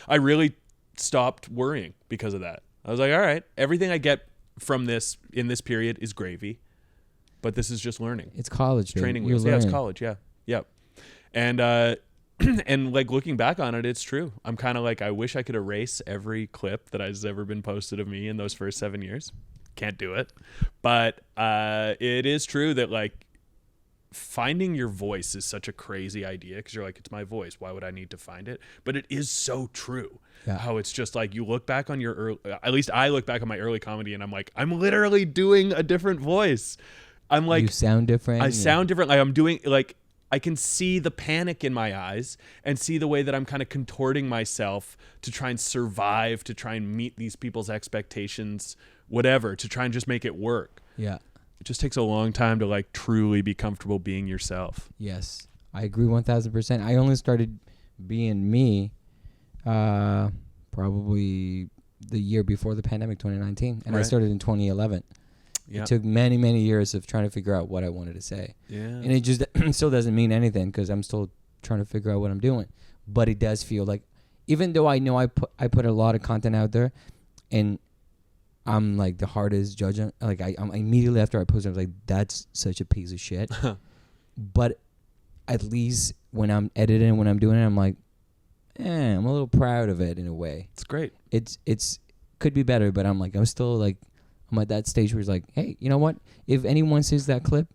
I really stopped worrying because of that. I was like, all right, everything I get from this in this period is gravy, but this is just learning. It's college, It's training baby. wheels. You're Yeah, it's learning. college. Yeah. Yep. And and like looking back on it, it's true. I'm kind of like, I wish I could erase every clip that has ever been posted of me in those first 7 years. Can't do it. But it is true that like finding your voice is such a crazy idea because you're like, it's my voice. Why would I need to find it? But it is so true. Yeah. How it's just like you look back on your at least I look back on my early comedy and I'm like, I'm literally doing a different voice. I'm like, you sound different. I sound different. Like I'm doing like I can see the panic in my eyes and see the way that I'm kind of contorting myself to try and survive, to try and meet these people's expectations, whatever, to try and just make it work. Yeah. It just takes a long time to like truly be comfortable being yourself. Yes. I agree 1,000%. I only started being me Probably the year before the pandemic, 2019, and I Right. started in 2011. Yeah. It took many, many years of trying to figure out what I wanted to say. Yeah. And it just still doesn't mean anything because I'm still trying to figure out what I'm doing. But it does feel like, even though I know I put a lot of content out there, and I'm like the hardest judge. Like I'm immediately after I post it, I was like, that's such a piece of shit. But at least when I'm editing, when I'm doing it, I'm like, I'm a little proud of it in a way. It's great. It's could be better, but I'm like, I'm still like, I'm at that stage where it's like, hey, you know what? If anyone sees that clip,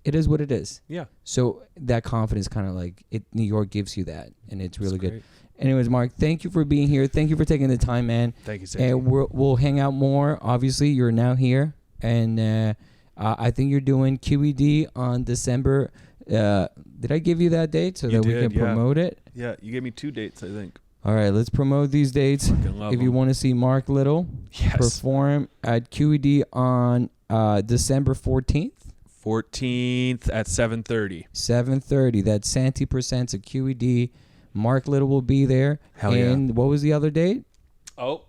it is what it is. Yeah. So that confidence kind of like New York gives you that, and it's really good. Great. Anyways, Mark, thank you for being here. Thank you for taking the time, man. Thank you, Xavier. And we'll hang out more. Obviously, you're now here, and I think you're doing QED on December. Did I give you that date so You that we did, can promote it? Yeah, you gave me 2 dates, I think. All right, let's promote these dates. Fucking love If you 'em. want to see Mark Little Yes. perform at QED on December 14th. 14th at 7:30. 7:30. That's Santi Presents at QED. Mark Little will be there. Hell yeah. And what was the other date? Oh.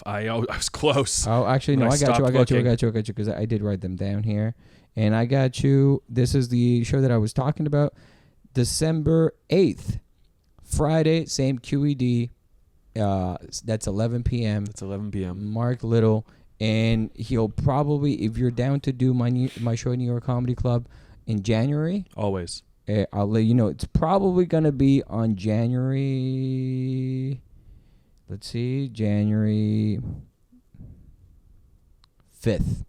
I was close. Oh, actually, no, When I I got stopped you, looking. because I did write them down here. And I got you. This is the show that I was talking about. December 8th, Friday, same QED. That's 11 p.m. It's 11 p.m. Mark Little. And he'll probably, if you're down to do my show at New York Comedy Club in January, Always. I'll let you know. It's probably going to be on January, let's see, January 5th.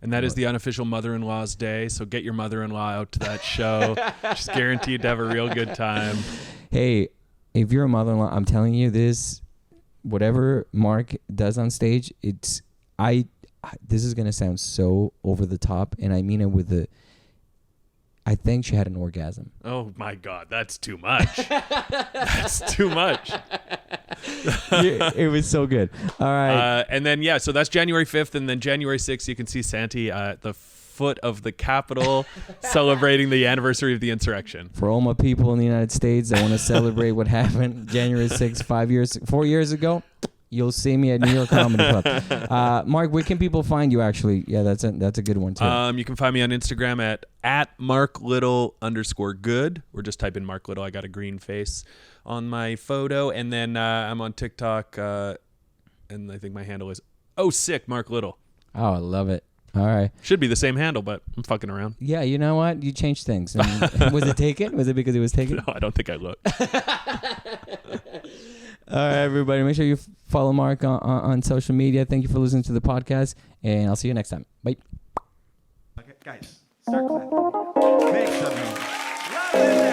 And that is the unofficial mother-in-law's day, so get your mother-in-law out to that show. She's guaranteed to have a real good time. Hey, if you're a mother-in-law, I'm telling you this, whatever Mark does on stage, this is going to sound so over the top, and I mean it with I think she had an orgasm. Oh my God, that's too much. That's too much. It was so good. All right. And then, yeah, so that's January 5th. And then January 6th, you can see Santi at the foot of the Capitol celebrating the anniversary of the insurrection. For all my people in the United States that want to celebrate what happened January 6th, 4 years ago, you'll see me at New York Comedy Club. Mark, where can people find you, actually? Yeah, that's a good one, too. You can find me on Instagram at @MarkLittle_good, or just type in Mark Little. I got a green face on my photo. And then I'm on TikTok, and I think my handle is sick Mark Little. Oh, I love it. All right. Should be the same handle, but I'm fucking around. Yeah, you know what? You changed things. And was it taken? Was it because it was taken? No, I don't think I look. All right, everybody. Make sure you follow Mark on social media. Thank you for listening to the podcast, and I'll see you next time. Bye. Okay, guys, start clapping. Make some noise. Loud and